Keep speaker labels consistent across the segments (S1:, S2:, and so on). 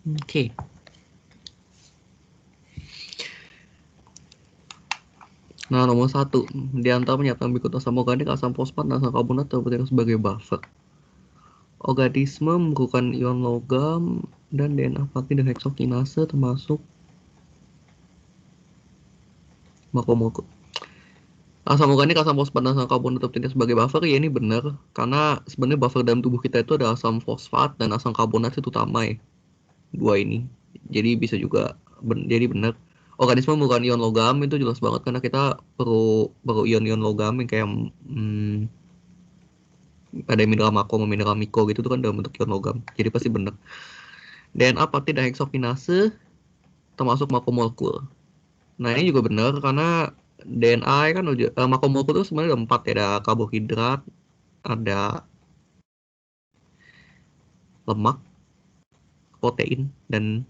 S1: Oke. Nah, nomor 1, di antara pernyataan berikut asam organik, asam fosfat, dan asam karbonat terpenting sebagai buffer. Organisme memerlukan ion logam dan DNA pati dan heksokinase termasuk makromolekur. Asam organik, asam fosfat, dan asam karbonat terpenting sebagai buffer, ya ini benar. Karena sebenarnya buffer dalam tubuh kita itu ada asam fosfat dan asam karbonat itu utama ya. Dua ini. Jadi bisa juga, jadi benar. Organisme memerlukan ion logam itu jelas banget karena kita perlu ion-ion logam yang kayak ada mineral makro sama mineral mikro gitu tuh kan dalam bentuk ion logam. Jadi pasti benar. DNA peptid dan heksokinase termasuk makromolekul. Nah ini juga benar karena DNA kan makromolekul itu sebenarnya ada 4 ya, ada karbohidrat, ada lemak, protein, dan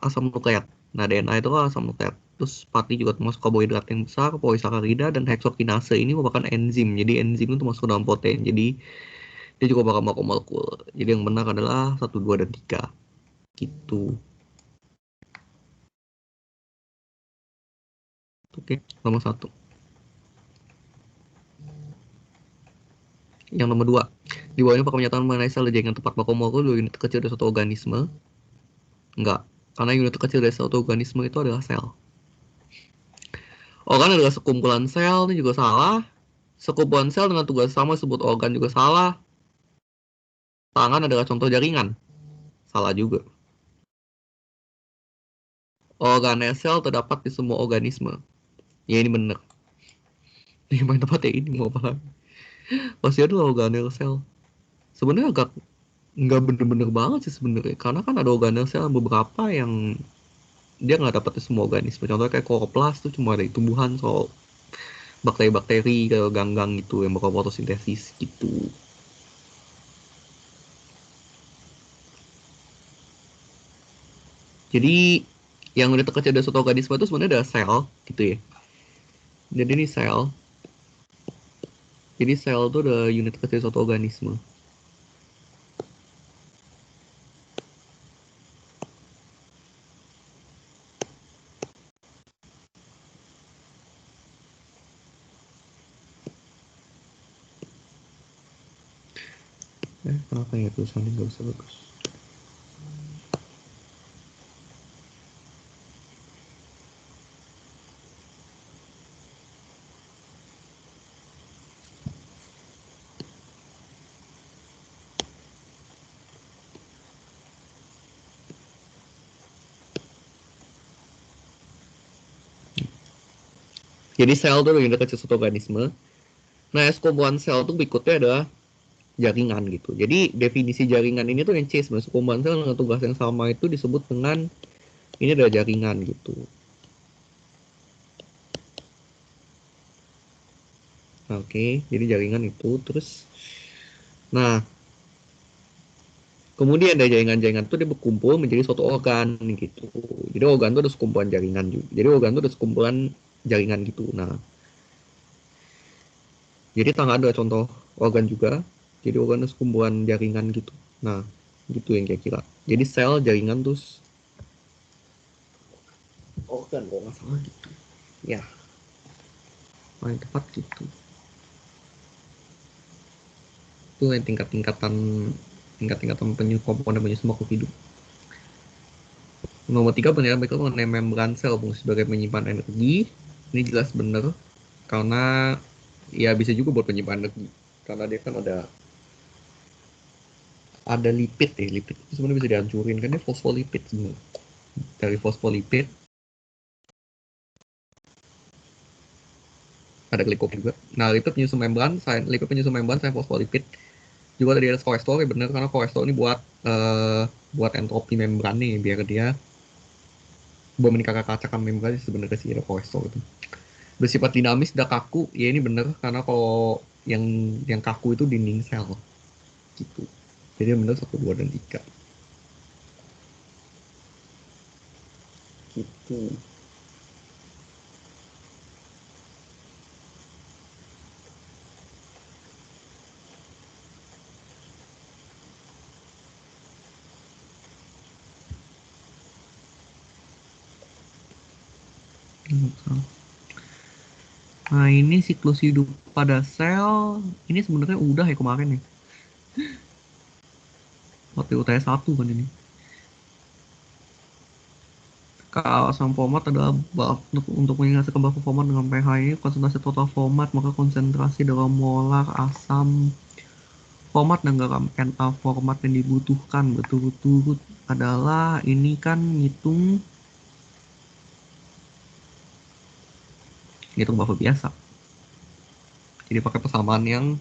S1: asam nukleat. Nah DNA itu kan asam nukleat. Terus pati juga termasuk karbohidrat yang besar, polisakarida, dan heksokinase ini merupakan enzim. Jadi enzim itu masuk ke dalam protein. Jadi dia juga bakal makromolekul. Jadi yang benar adalah 1, 2, dan 3. Gitu. Oke, nomor 1. Yang nomor 2, di bawahnya pernyataan mengenai sel jaringan tempat makromolekur dua unit kecil dari suatu organisme. Enggak, karena unit kecil dari suatu organisme itu adalah sel. Organ adalah sekumpulan sel, ini juga salah. Sekumpulan sel dengan tugas sama disebut organ juga salah. Tangan adalah contoh jaringan, salah juga. Organel sel terdapat di semua organisme. Ya ini bener. Ini main tempat ya ini mau apa? Pasti adalah organel sel. Sebenarnya agak nggak bener-bener banget sih sebenarnya, karena kan ada organel sel beberapa yang dia nggak dapat di semua organisme. Contohnya kayak kloroplas tuh cuma ada di tumbuhan, so bakteri-bakteri kayak ganggang gitu yang bakal fotosintesis gitu. Jadi yang udah terkecil dari suatu organisme itu sebenarnya ada sel gitu ya. Jadi ini sel. Jadi sel itu ada unit kecil suatu organisme. Kenapa ya tulisannya nggak bisa bagus? Jadi sel itu ada unit kecil suatu organisme. Nah, sekumpulan sel itu berikutnya adalah jaringan gitu. Jadi definisi jaringan ini tuh yang C sebenarnya, sekumpulan sel dengan tugas yang sama itu disebut dengan ini adalah jaringan gitu. Oke, jadi jaringan itu terus. Nah, kemudian dari jaringan-jaringan itu dia berkumpul menjadi suatu organ gitu. Jadi organ itu ada sekumpulan jaringan juga. Jadi organ itu ada sekumpulan jaringan gitu. Nah, jadi tangan ada contoh organ juga. Jadi organ itu sekumpulan jaringan gitu. Nah, gitu yang kira-kira. Jadi sel, jaringan, terus organ kok nggak salah gitu. Ya, paling tepat gitu. Itu yang tingkat-tingkatan komponen penyusun makhluk hidup. Nomor 3, penilaian berikut mengenai membran sel fungsi sebagai penyimpan energi. Ini jelas benar karena ya bisa juga buat penyimpan energi. Karena dia kan ada lipid ya, lipid itu sebenarnya bisa dihancurin kan, dia fosfolipid sebenarnya. Dari fosfolipid ada glikopid juga. Nah, lipid penyusun membran selain fosfolipid juga tadi ada kolesterol ya benar, karena kolesterol ini buat entropi membran nih biar dia buat meningkatkan kelacakan membran sebenarnya sih ada kolesterol itu. Bersifat dinamis dan kaku, ya ini benar karena kalau yang kaku itu dinding sel gitu. Jadi yang benar 1, 2, dan 3 gitu. Nah, ini siklus hidup pada sel. Ini sebenarnya udah ya kemarin ya. Waktu UTS 1 kan ini. Kalau asam format adalah bab untuk mengingatkan bahwa format dengan pH ini konsentrasi total format, maka konsentrasi dalam molar asam format dan garam Na format yang dibutuhkan betul-betul adalah ini kan ngitung buffer biasa. Jadi pakai persamaan yang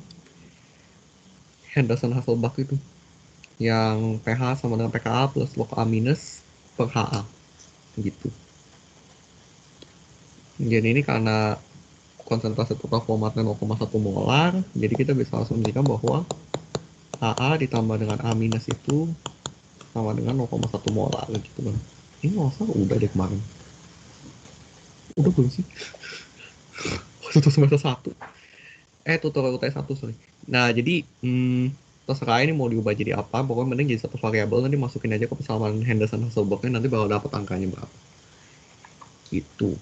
S1: Henderson-Hasselbalch itu, yang pH sama dengan pKa plus log A minus per HA gitu. Jadi ini karena konsentrasi total formatnya 0,1 molar, jadi kita bisa asumsikan bahwa HA ditambah dengan A minus itu sama dengan 0,1 molar gitu kan. Ini nggak salah udah deh kemarin. Udah belum sih? Waktu semester 1. Tutorial UTS 1, sorry. Nah, jadi terserah ini mau diubah jadi apa, pokoknya mending jadi satu variabel, nanti masukin aja ke persamaan Henderson-Hasselbalch-nya, nanti bakal dapat angkanya berapa. Gitu.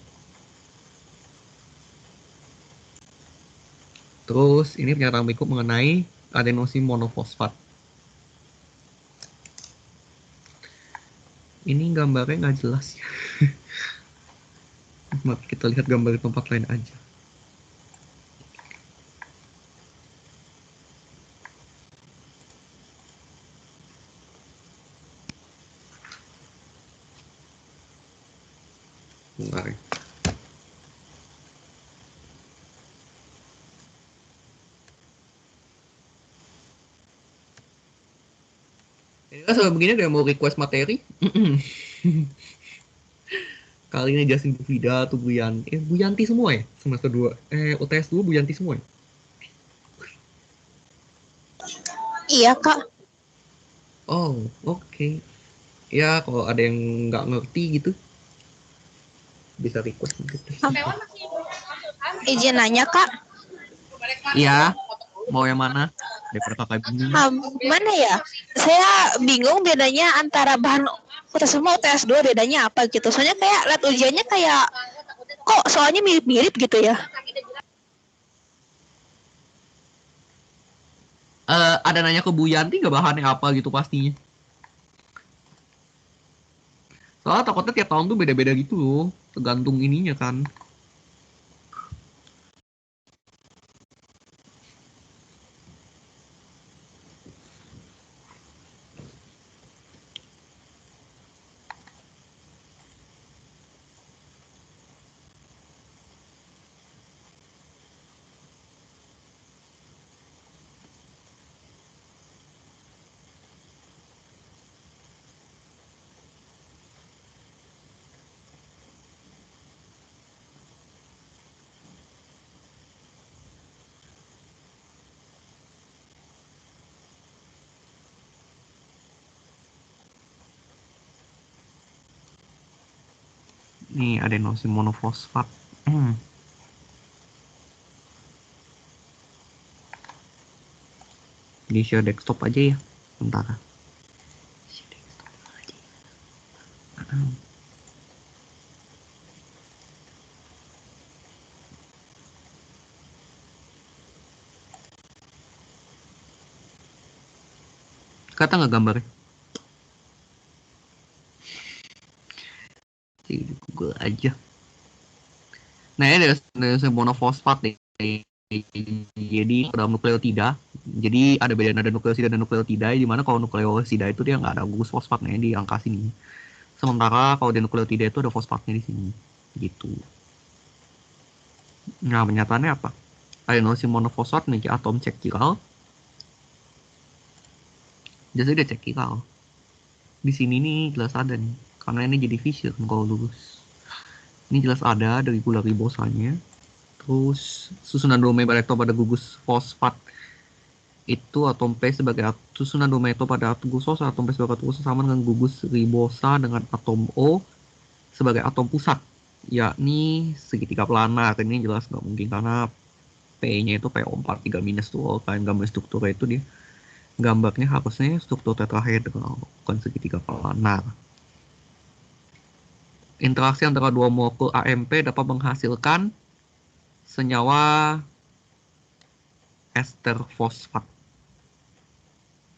S1: Terus ini pernyataan berikut mengenai adenosin monofosfat. Ini gambarnya nggak jelas ya. Mari kita lihat gambar di tempat lain aja. Bentar ya. Ini kan sampai begini dia mau request materi. Kali ini Justin Bufida atau Bu Yanti semua ya? Semester 2. UTS 2 Bu Yanti semua ya?
S2: Iya, Kak.
S1: Oh, oke. Ya, kalau ada yang nggak ngerti gitu, bisa request gitu.
S2: Izin nanya, Kak.
S1: Iya, mau yang mana? Daripada kakak bingung.
S2: Mana ya? Saya bingung bedanya antara bahan kita semua UTS 2 bedanya apa gitu. Soalnya kayak lihat ujiannya kayak kok soalnya mirip-mirip gitu ya.
S1: Ada nanya ke Bu Yanti nggak bahannya apa gitu pastinya. Soalnya takutnya tiap tahun tuh beda-beda gitu loh, tergantung ininya kan. Nih adenosin monofosfat. Di share desktop aja ya, bentar. Kata nggak gambarnya? Di Google aja. Nah ini ada monofosfat nih. Jadi dalam nukleotida. Jadi ada beda nada nukleosida dan nukleotida. Di mana kalau nukleosida itu dia nggak ada gugus fosfatnya di angka sini. Sementara kalau di nukleotida itu ada fosfatnya di sini. Gitu. Nah pernyataannya apa? Adenosin monofosfat memiliki atom cek chiral. Jadi dia cek chiral. Di sini nih jelas ada nih. Karena ini jadi fission kalau lurus. Ini jelas ada dari gula ribosanya. Terus susunan domain pada gugus fosfat itu atom P sebagai susunan domain pada atom glukosa, atom P sebagai atom glukosa sama dengan gugus ribosa dengan atom O sebagai atom pusat, yakni segitiga planar. Ini jelas nggak mungkin karena P-nya itu PO4 3 minus tuh. Kalian gambar strukturnya itu dia gambarnya harusnya struktur tetrahedral bukan segitiga planar. interaksi antara dua molekul AMP dapat menghasilkan senyawa ester fosfat.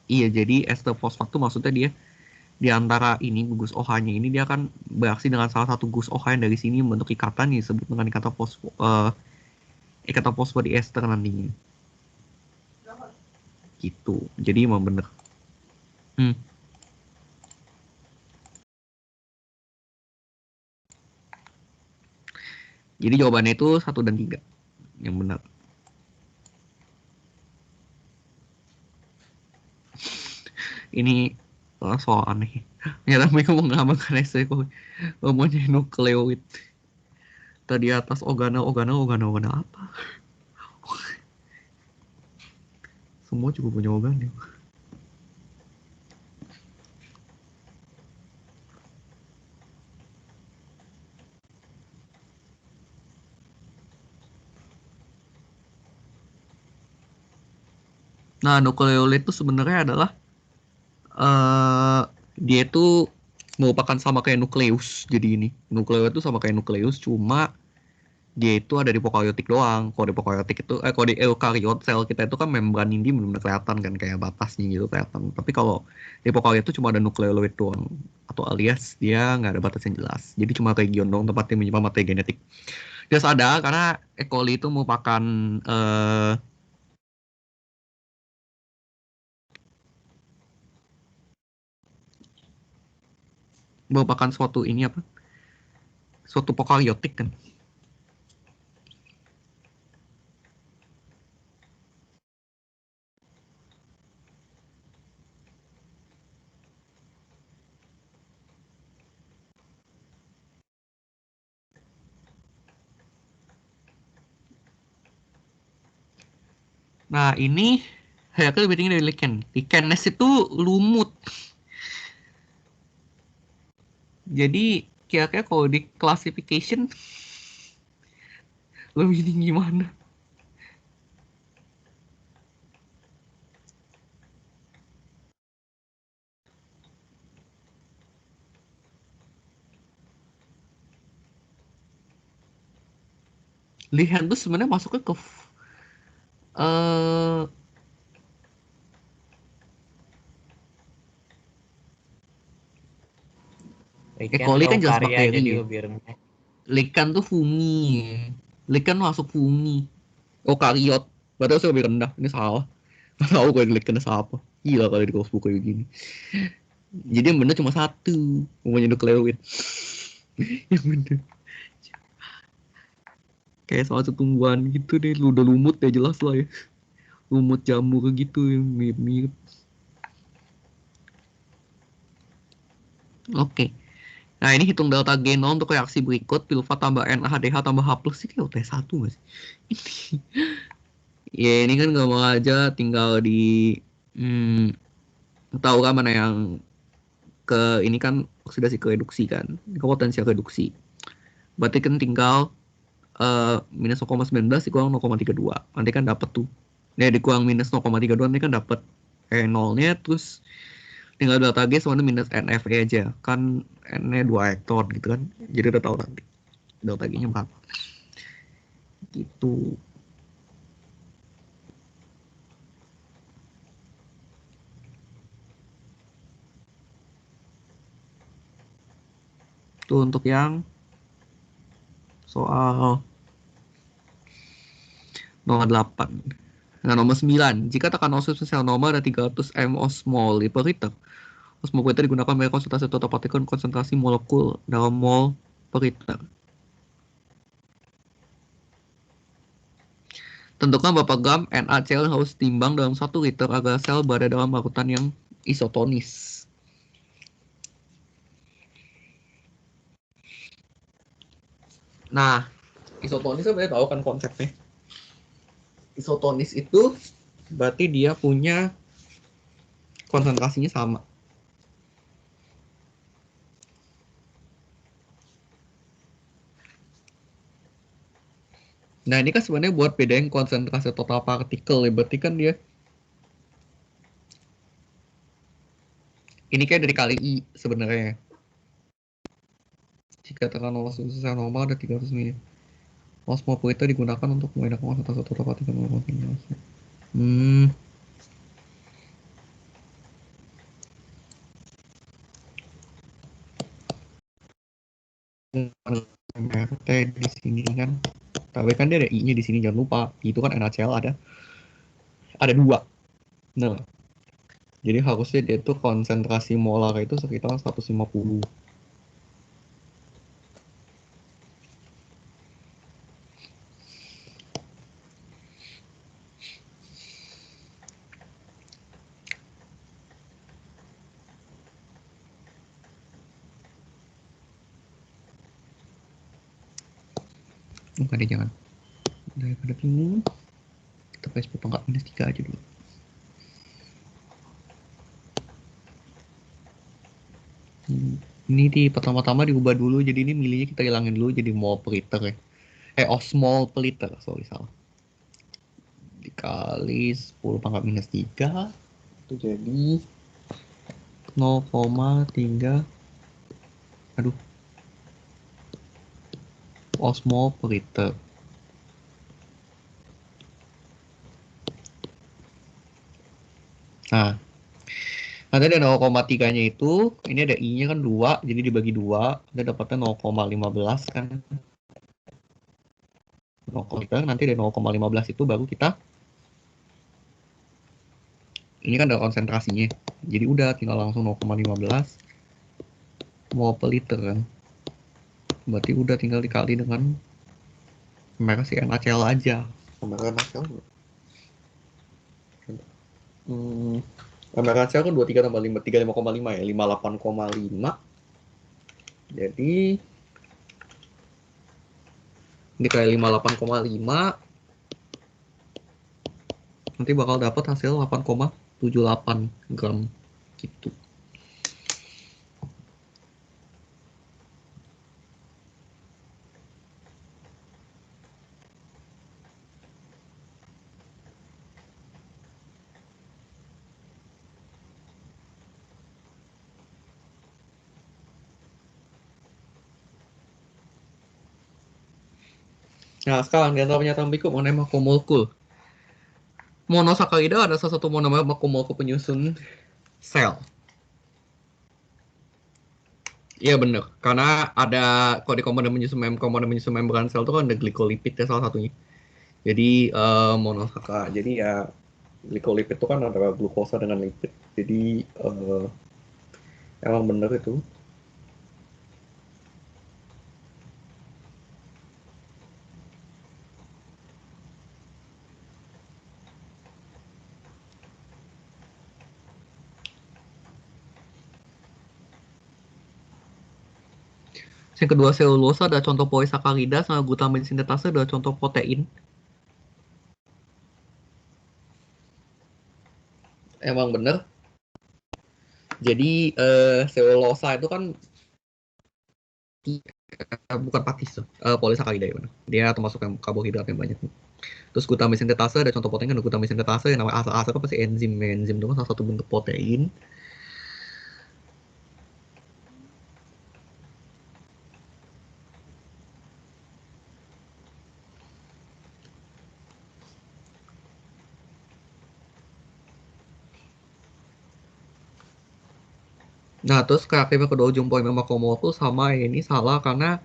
S1: Iya, jadi ester fosfat itu maksudnya dia di antara ini gugus OH-nya ini dia akan bereaksi dengan salah satu gugus OH yang dari sini membentuk ikatan yang disebut dengan ikatan fosfodiester nantinya. Gitu. Jadi emang bener. Jadi jawabannya itu 1 dan 3 yang benar. Ini soal aneh. Ternyata mereka mengamalkan essay kok ngomongnya nukleoid. Tadi atas organel apa? Semua juga punya organel. Nah, nukleolid itu sebenarnya adalah dia itu merupakan sama kayak nukleus. Jadi ini nukleus itu sama kayak nukleus, cuma dia itu ada di prokaryotik doang. Kalau di prokaryotik itu kalau di eukariot sel kita itu kan membran inti benar-benar kelihatan kan kayak batasnya gitu kelihatan. Tapi kalau di prokaryot itu cuma ada nukleoid doang, atau alias dia nggak ada batas yang jelas. Jadi cuma region doang tempat yang menyimpan materi genetik. Dia sadar karena E. coli itu merupakan suatu ini apa? Suatu prokaryotik kan. Nah, ini Hierarki lebih tinggi dari lichen. Lichenes itu lumut. Jadi kira-kira kalau di classification lebih tinggi mana? Lichen tuh sebenarnya masuknya ke E. coli kan jelas bakteri
S3: jadi
S1: ya.
S3: lebih rendah.
S1: Lichen tuh fungi. Lichen masuk fungi. Eukariot. Berarti harus lebih rendah. Ini salah. Nggak tahu kalau lichen apa. Gila kalau di kelas buku kayak gini. Jadi yang bener cuma satu. Namanya nukleoid. Yang bener. Kayak salah satu tumbuhan gitu deh. Lu udah lumut ya jelas lah ya. Lumut jamur gitu yang mirip-mirip. Oke. Nah, ini hitung delta genom untuk reaksi berikut. Pilva tambah NADH tambah H plus. Ini kayak UT1 nggak sih? Ini. Ya, ini kan nggak mau aja tinggal di... tahu kan mana yang ke... Ini kan oksidasi ke reduksi kan. Ini kan potensial reduksi. Berarti kan tinggal minus 0,19 dikurang 0,32. Nanti kan dapat tuh. Nah, dikurang minus 0,32 nanti kan dapat nolnya. Terus tinggal delta G sama minus NFE aja. Kan N-nya 2 hektar gitu kan. Jadi udah tahu nanti delta G-nya berapa. Gitu. Itu untuk yang soal nomor 8. Nah, nomor 9. Jika tekanan osmosis sel normal ada 300 mol per liter, osmometer digunakan bagi konsentrasi total partikel konsentrasi molekul dalam mol per liter. Tentukan berapa gram NaCl harus timbang dalam 1 liter agar sel berada dalam larutan yang isotonis. Nah, isotonis sebenarnya tahu kan konsepnya. Isotonis itu berarti dia punya konsentrasinya sama. Nah, ini kan sebenarnya buat bedain konsentrasi total partikel ya. Berarti kan dia ini kayak dari kali I sebenarnya. jika tekanan loss secara normal ada 300 mili. Osmopoliter digunakan untuk membedakan satu tempat tidak melakukan. MRT di sini kan, tapi kan dia ada I-nya di sini, jangan lupa. Itu kan NaCl ada 2. Nah, jadi harusnya dia tuh konsentrasi molar itu sekitar 150. Bukan deh, jangan. Daripada bingung, kita Facebook pangkat -3 aja dulu. Ini di pertama-tama diubah dulu, jadi ini milihnya kita hilangin dulu jadi mol per liter ya. Osmol per liter, sorry salah. Dikali 10 pangkat -3 itu jadi 0,3 osmol per liter. Nah, nanti ada 0,3-nya itu, ini ada I-nya kan 2, jadi dibagi 2, kita dapatnya 0,15 kan. 0,3, nanti dari 0,15 itu baru kita, ini kan ada konsentrasinya, jadi udah tinggal langsung 0,15 mol per liter kan. Berarti udah tinggal dikali dengan mereka si NaCl aja. Mereka NaCl NaCl kan 23 tambah 5, 35,5 ya, 58,5. Jadi dikali 58,5 nanti bakal dapat hasil 8,78 gram gitu. Nah, sekarang di antara pernyataan berikut mengenai makromolekul. Monosakarida ada salah satu monomer makromolekul penyusun sel. Iya bener, karena ada kalau di komponen penyusun membran sel itu kan ada glikolipid ya salah satunya. Jadi monosaka. Jadi ya glikolipid itu kan antara glukosa dengan lipid. Jadi emang bener itu. Yang kedua, selulosa ada contoh polisakarida, sama glutamin sintetase ada contoh protein. Emang bener. Jadi selulosa itu kan bukan pakis tuh, polisakarida ya bener. Dia termasuk yang karbohidrat yang banyak. Terus glutamin sintetase ada contoh protein kan, glutamin sintetase yang namanya asa apa sih enzim itu kan salah satu bentuk protein. Nah, terus kreatifnya kedua ujung poin makromolekul sama ini salah karena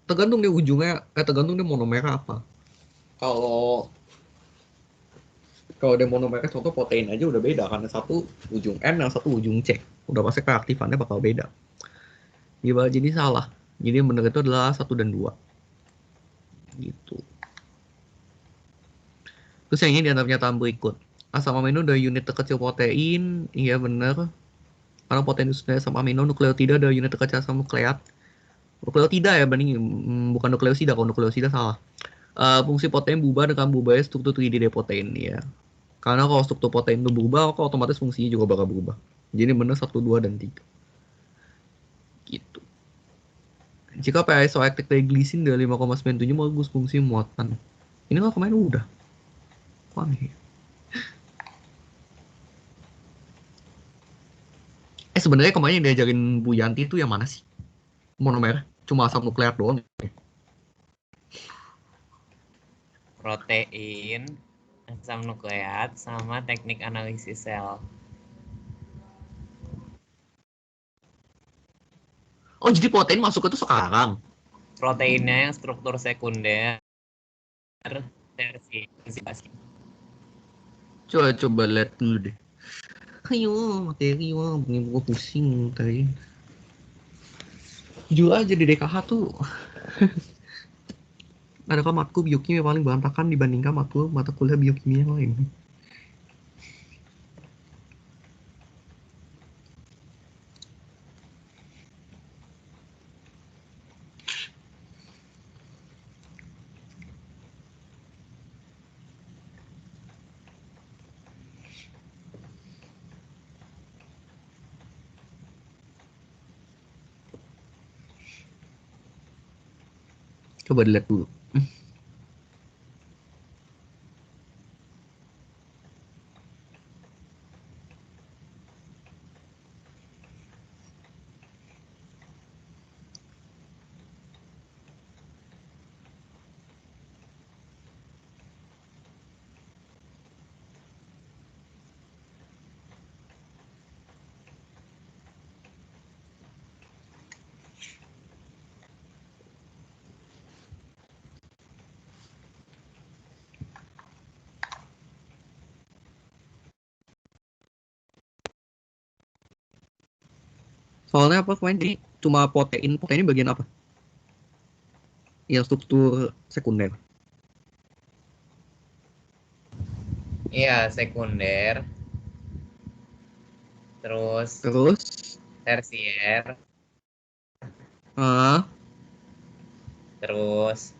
S1: tergantung dia ujungnya, tergantung dia monomernya apa. Kalau dia monomernya contoh protein aja udah beda karena satu ujung N yang satu ujung C. Udah pasti keaktifannya bakal beda. Jadi salah. Jadi yang benar itu adalah 1 dan 2. Gitu. Terus yang ini di antara pernyataan berikut. Asam amino dari unit terkecil protein, iya benar. Karena protein itu sebenarnya asam amino, nukleotida dari unit terkecil asam nukleat. Nukleotida ya banding, bukan nukleosida, kalau nukleosida salah. Fungsi protein berubah dengan berubahnya struktur 3D protein ya. Karena kalau struktur protein itu berubah, maka otomatis fungsinya juga bakal berubah. Jadi benar 1, 2, dan 3. Gitu. Jika pH isoaktif dari glisin dari 5,97 bagus fungsi muatan. Ini kan kemarin udah. Aneh. Sebenarnya kemarin yang diajarin Bu Yanti itu yang mana sih? Monomer cuma asam nukleat doang.
S3: Protein, asam nukleat, sama teknik analisis sel.
S1: Oh, jadi protein masuk itu sekarang.
S3: Proteinnya yang struktur sekunder, tersier.
S1: Coba lihat dulu deh. Ayo, materi wah, bikin gua pusing tadi. Jujur aja di DKH tuh ada kan matkul biokimia paling berantakan dibandingkan matkul mata kuliah biokimia yang lain. Coba dilihat dulu. Soalnya apa kemarin ini cuma protein bagian apa? Yang struktur sekunder.
S3: Iya, sekunder. Terus
S1: Terus
S3: tersier,
S1: ah
S3: terus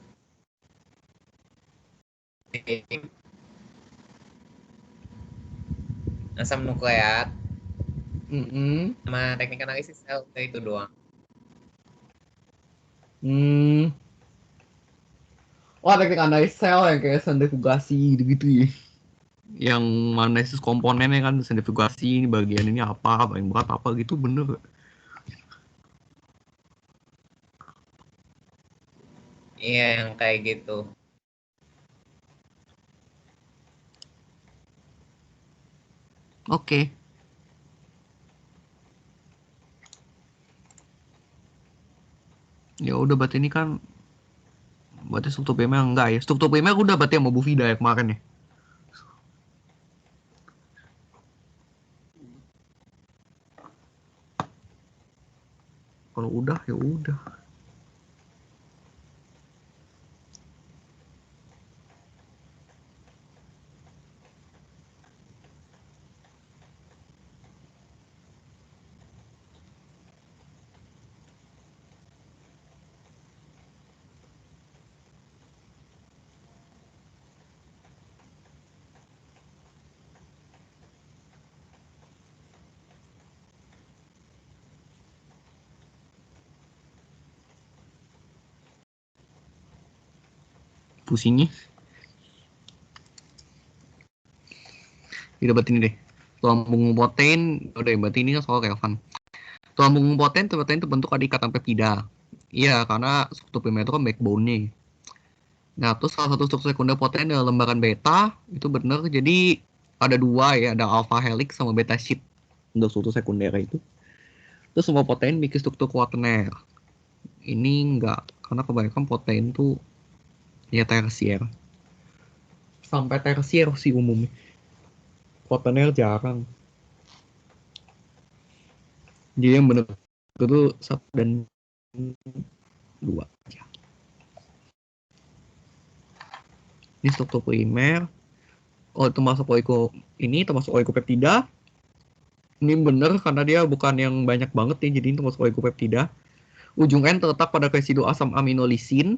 S3: asam nukleat,
S1: mm
S3: sama teknik analisis sel, itu doang.
S1: hmm. Oh, teknik analisis sel yang kayak sentrifugasi gitu-gitu ya. Yang analisis komponennya kan sentrifugasi, ini bagian ini apa, paling berat apa gitu, bener.
S3: Iya, yang kayak gitu.
S1: Oke. Ya udah berarti ini kan berarti struktur primer enggak ya. Struktur primer udah berarti yang mau Bu Vida ya kemarin ya. Kalau udah ya udah. Pusingnya. Tidak berarti ini deh. Tulang punggung protein udah berarti ini kan soal relevan. Tulang punggung protein terbentuk ada ikatan peptida. Iya, karena struktur primer itu kan backbone-nya. Nah, terus salah satu struktur sekunder protein adalah lembaran beta, itu benar. Jadi ada dua ya, ada alpha helix sama beta sheet untuk struktur sekunder itu. Terus semua protein bikin struktur kuaterner. Ini enggak, karena kebanyakan protein tuh ya tersier. Sampai tersier sih umumnya. Kuaterner jarang. Jadi yang benar itu 1 dan 2 aja. Ini struktur primer. Oh, itu masuk termasuk oikopeptida. Ini benar karena dia bukan yang banyak banget ya, jadi itu termasuk oikopeptida. Ujung N terletak pada residu asam amino lisin.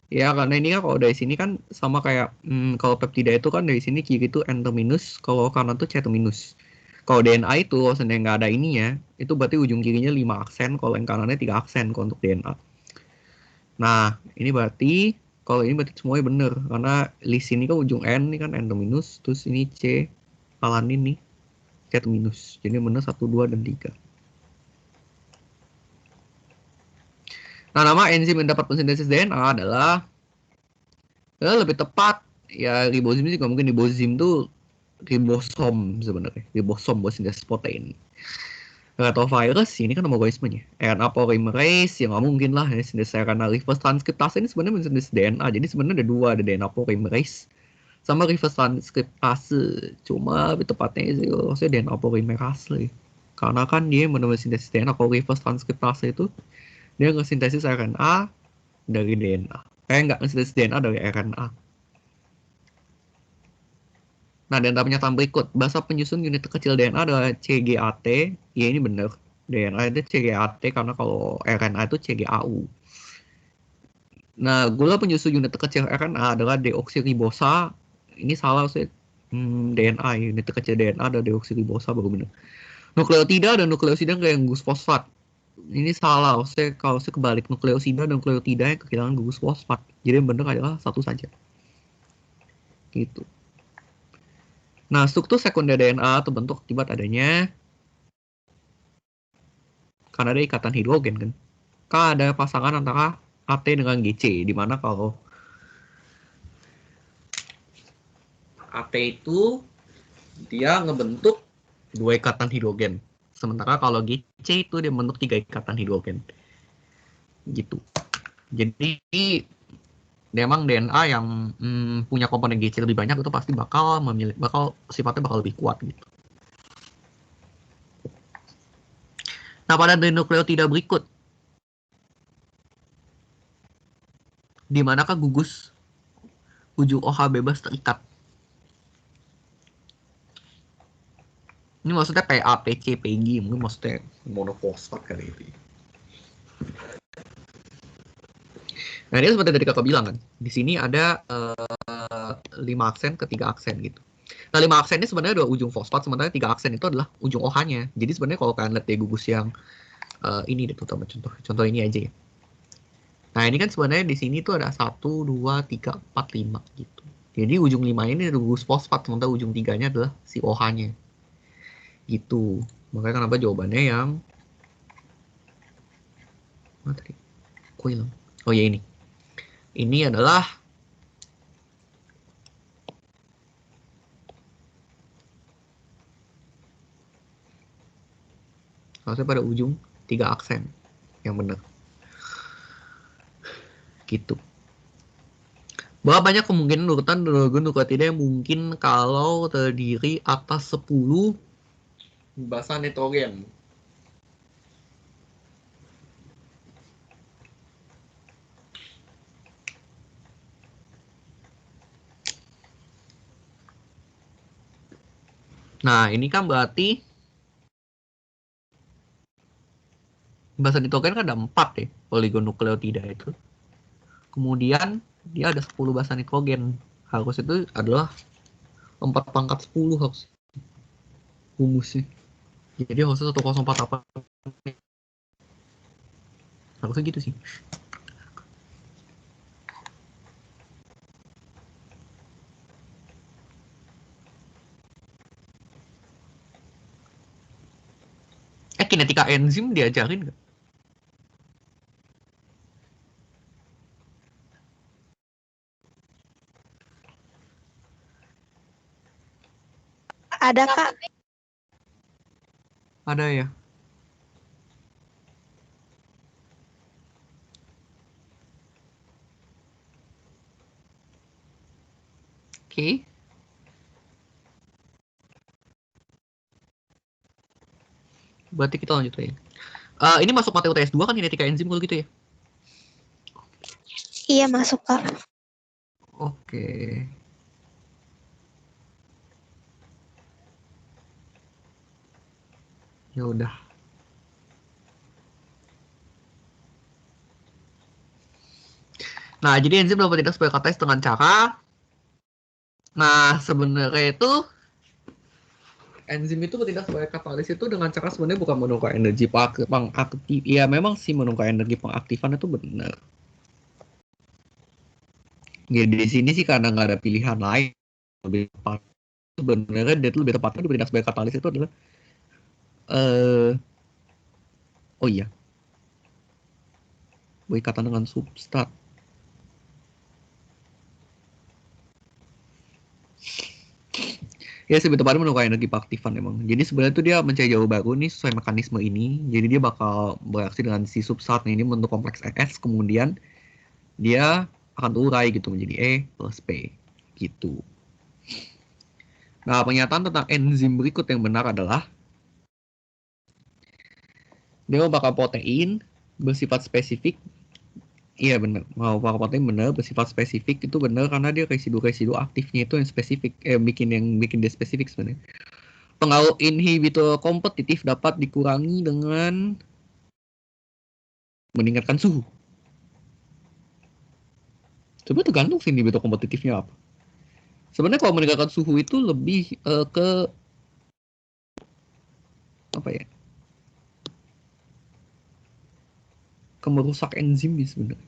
S1: Ya, karena ini kan kalau dari sini kan sama kayak kalau peptida itu kan dari sini kiri itu N terminus, kalau kanan tuh C terminus. Kalau DNA itu sebenarnya nggak ada ininya, itu berarti ujung kirinya 5 aksen, kalau yang kanannya 3 aksen kalau untuk DNA. Nah, ini berarti kalau ini berarti semuanya benar karena lisin ini kan ujung N ini kan N terminus, terus ini C alanin nih C terminus. Jadi benar 1, 2 dan 3. Nah, nama enzim yang dapat mensintesis DNA adalah lebih tepat ya ribosim sih, nggak mungkin ribosim tuh ribosom sebenarnya, ribosom buat sintesis protein. Retrovirus ini kan nama organismenya RNA polymerase, yang nggak mungkin lah ya sintesis RNA. Reverse transkriptase ini sebenarnya mensintesis DNA, jadi sebenarnya ada dua, ada DNA polymerase sama reverse transkriptase. Cuma lebih tepatnya sih maksudnya DNA polymerase lah ya. Karena kan dia menemukan sintesis DNA. Kalau reverse transkriptase itu dia ngesintesis RNA dari DNA. Nggak ngesintesis DNA dari RNA. Nah, dan pernyataan berikut, bahasa penyusun unit terkecil DNA adalah CGAT. Ya, ini benar. DNA itu CGAT karena kalau RNA itu CGAU. Nah, gula penyusun unit terkecil RNA adalah deoksiribosa. Ini salah sih. DNA, unit terkecil DNA ada deoksiribosa baru benar. Nukleotida dan nukleosida kayak gugus fosfat. Ini salah, kalau saya kebalik, nukleosida dan nukleotida yang kehilangan gugus fosfat. Jadi yang benar adalah satu saja. Gitu. Nah, struktur sekunder DNA terbentuk akibat adanya karena ada ikatan hidrogen kan. Kan ada pasangan antara AT dengan GC, di mana kalau AT itu dia ngebentuk 2 ikatan hidrogen. Sementara kalau GC itu dia membentuk 3 ikatan hidrogen. Gitu. Jadi memang DNA yang punya komponen GC lebih banyak itu pasti bakal sifatnya bakal lebih kuat gitu. Nah, pada nukleotida berikut, di manakah gugus ujung OH bebas terikat? Ini maksudnya PA, PC, PG, mungkin maksudnya monofosfat kali itu. Nah, ini seperti tadi kakak bilang kan, di sini ada 5 aksen ke 3 aksen gitu. Nah, 5 aksen ini sebenarnya 2 ujung fosfat, sementara 3 aksen itu adalah ujung OH-nya. Jadi sebenarnya kalau kalian lihat di gugus yang ini deh, terutama contoh ini aja ya. Nah, ini kan sebenarnya di sini tuh ada 1, 2, 3, 4, 5 gitu. Jadi ujung 5 ini ada gugus fosfat, sementara ujung 3-nya adalah si OH-nya. Gitu. Makanya kenapa jawabannya yang mana tadi? Kok hilang? Oh ya ini. Ini adalah harusnya pada ujung 3 aksen yang benar. Gitu. Bahwa banyak kemungkinan urutan nukleotida yang mungkin kalau terdiri atas 10 basa nitrogen. Nah, ini kan berarti basa nitrogen kan ada 4 ya, oligonukleotida itu. Kemudian dia ada 10 basa nitrogen. Harus itu adalah 4 pangkat 10 harus humusnya. Jadi harusnya 1048. Harusnya gitu sih. Kinetika enzim diajarin nggak?
S2: Ada Kak.
S1: Ada ya. Oke. Berarti kita lanjut aja. Ini masuk materi UTS 2 kan kinetika enzim kalau gitu ya?
S2: Iya masuk Kak.
S1: Oke. Ya udah. Nah, jadi enzim dapat tidak sebagai katalis dengan cara. Nah, sebenarnya itu enzim itu bertindak sebagai katalis itu dengan cara sebenarnya bukan menukar energi pengaktif. Ya memang sih menukar energi pengaktifan itu benar. Ya di sini sih karena nggak ada pilihan lain lebih tepat. Sebenarnya dia lebih tepatnya bertindak sebagai katalis itu adalah oh iya. berikatan dengan substrat. Ya, lebih tepatnya menukar energi keaktifan emang. Jadi sebenarnya tuh dia mencari jalur baru nih sesuai mekanisme ini. Jadi dia bakal bereaksi dengan si substratnya ini membentuk kompleks S, kemudian dia akan terurai gitu menjadi E plus P gitu. Nah, pernyataan tentang enzim berikut yang benar adalah dia bakal protein bersifat spesifik. Iya benar, mau protein benar bersifat spesifik itu benar karena dia residu aktifnya itu yang spesifik, bikin dia spesifik sebenarnya. Pengaruh inhibitor kompetitif dapat dikurangi dengan meningkatkan suhu. Sebenarnya tergantung sih inhibitor kompetitifnya apa. Sebenarnya kalau meningkatkan suhu itu lebih ke apa ya? Ke merusak enzim sebenarnya.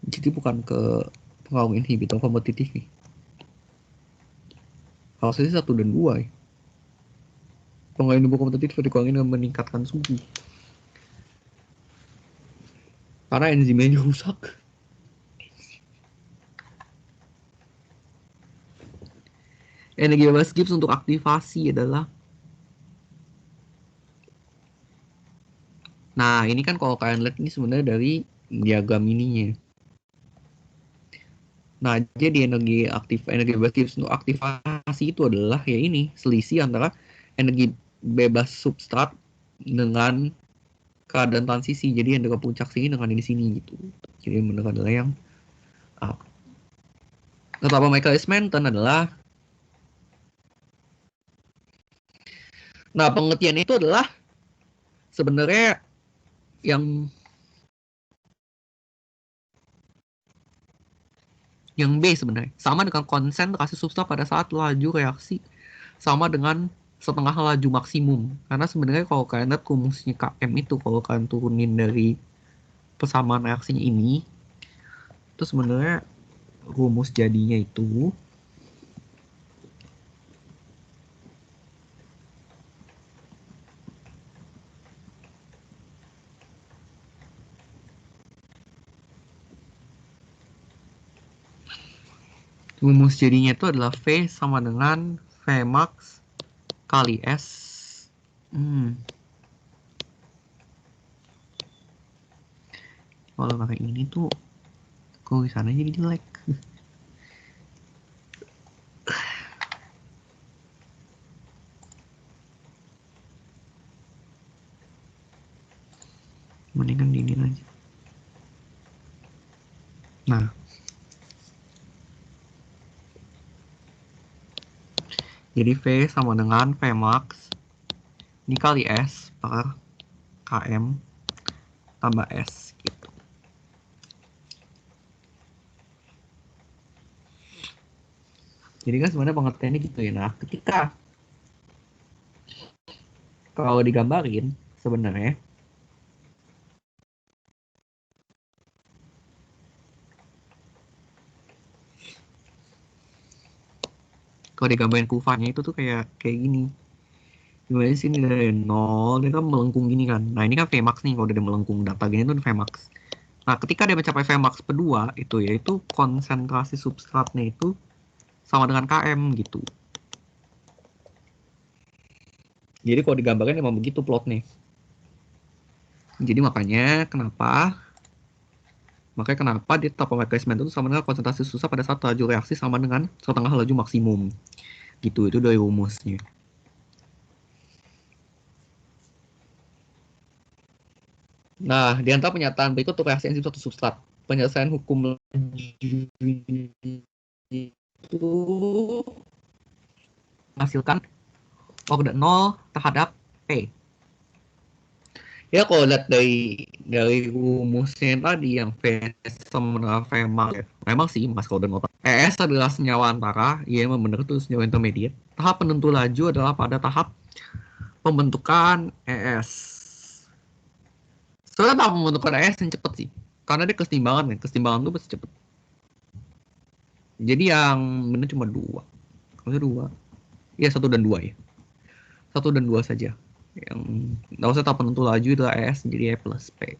S1: Jadi bukan ke pengaruh inhibitor kompetitif nih. Harusnya 1 dan 2 ya. Pengaruh inhibitor kompetitif dikurangi dengan meningkatkan suhu. Karena enzimnya rusak. Energi bebas Gibbs untuk aktivasi adalah, nah ini kan kalau kalian lihat ini sebenarnya dari diagram ininya. Nah, jadi energi bebas Gibbs untuk aktivasi itu adalah ya ini selisih antara energi bebas substrat dengan keadaan transisi. Jadi yang dekat puncak sini dengan di sini gitu. Jadi benar adalah yang A. Ketapa Michaelis Menten adalah, nah pengertian itu adalah sebenarnya yang B sebenarnya sama dengan konsentrasi substrat pada saat laju reaksi sama dengan setengah laju maksimum. Karena sebenarnya kalau kalian lihat rumusnya KM itu, kalau kalian turunin dari persamaan reaksinya ini, itu sebenarnya rumus jadinya itu adalah V sama dengan V max kali S. Kalau pakai ini tuh tulisannya jadi jelek. Mendingan diinin aja. Nah, jadi V sama dengan V max ini kali S per KM tambah S gitu. Jadi kan sebenarnya pengertiannya gitu ya. Nah, ketika kalau digambarin sebenarnya kalau digambarin kufanya itu tuh kayak gini. Dimana sini dari 0 dia kan melengkung gini kan. Nah ini kan Vmax nih, kalau dia melengkung data gini tuh Vmax. Nah ketika dia mencapai Vmax kedua itu yaitu konsentrasi substratnya itu sama dengan KM gitu. Jadi kalau digambarkan emang begitu plotnya. Jadi makanya kenapa di top replacement itu sama dengan konsentrasi substrat pada saat laju reaksi sama dengan setengah laju maksimum. Gitu, itu dari rumusnya. Nah, di antara pernyataan berikut untuk reaksi enzim suatu substrat. Penyelesaian hukum laju itu menghasilkan order 0 terhadap P. Ya kalau lihat dari rumusnya tadi yang V sama dengan Vmax ya. Memang sih mas kalau nota. ES adalah senyawa antara, iya memang benar itu senyawa intermediate. Tahap penentu laju adalah pada tahap pembentukan ES. Soalnya tahap pembentukan ES yang cepet sih. Karena dia kesetimbangan kan, kesetimbangan tuh pasti cepet. Jadi yang benar cuma 2. Maksudnya 2. Iya 1 dan 2 ya. 1 dan 2 saja. Yang nggak usah tahap penentu laju adalah ES jadi E plus P.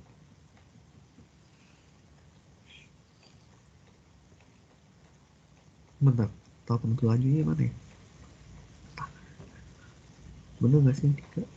S1: Bentar, tahap penentu lajunya mana ya? Bener nggak sih yang 3?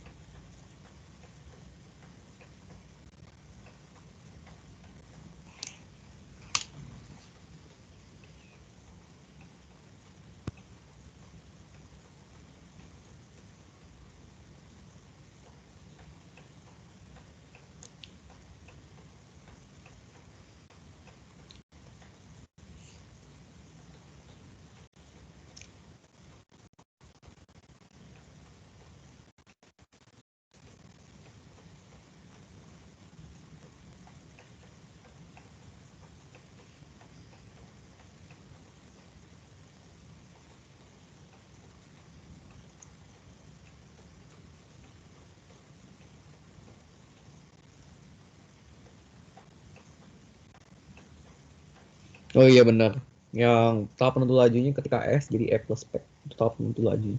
S1: Oh iya benar. Yang tahap penentu lajunya ketika S jadi E plus P. Itu tahap penentu laju.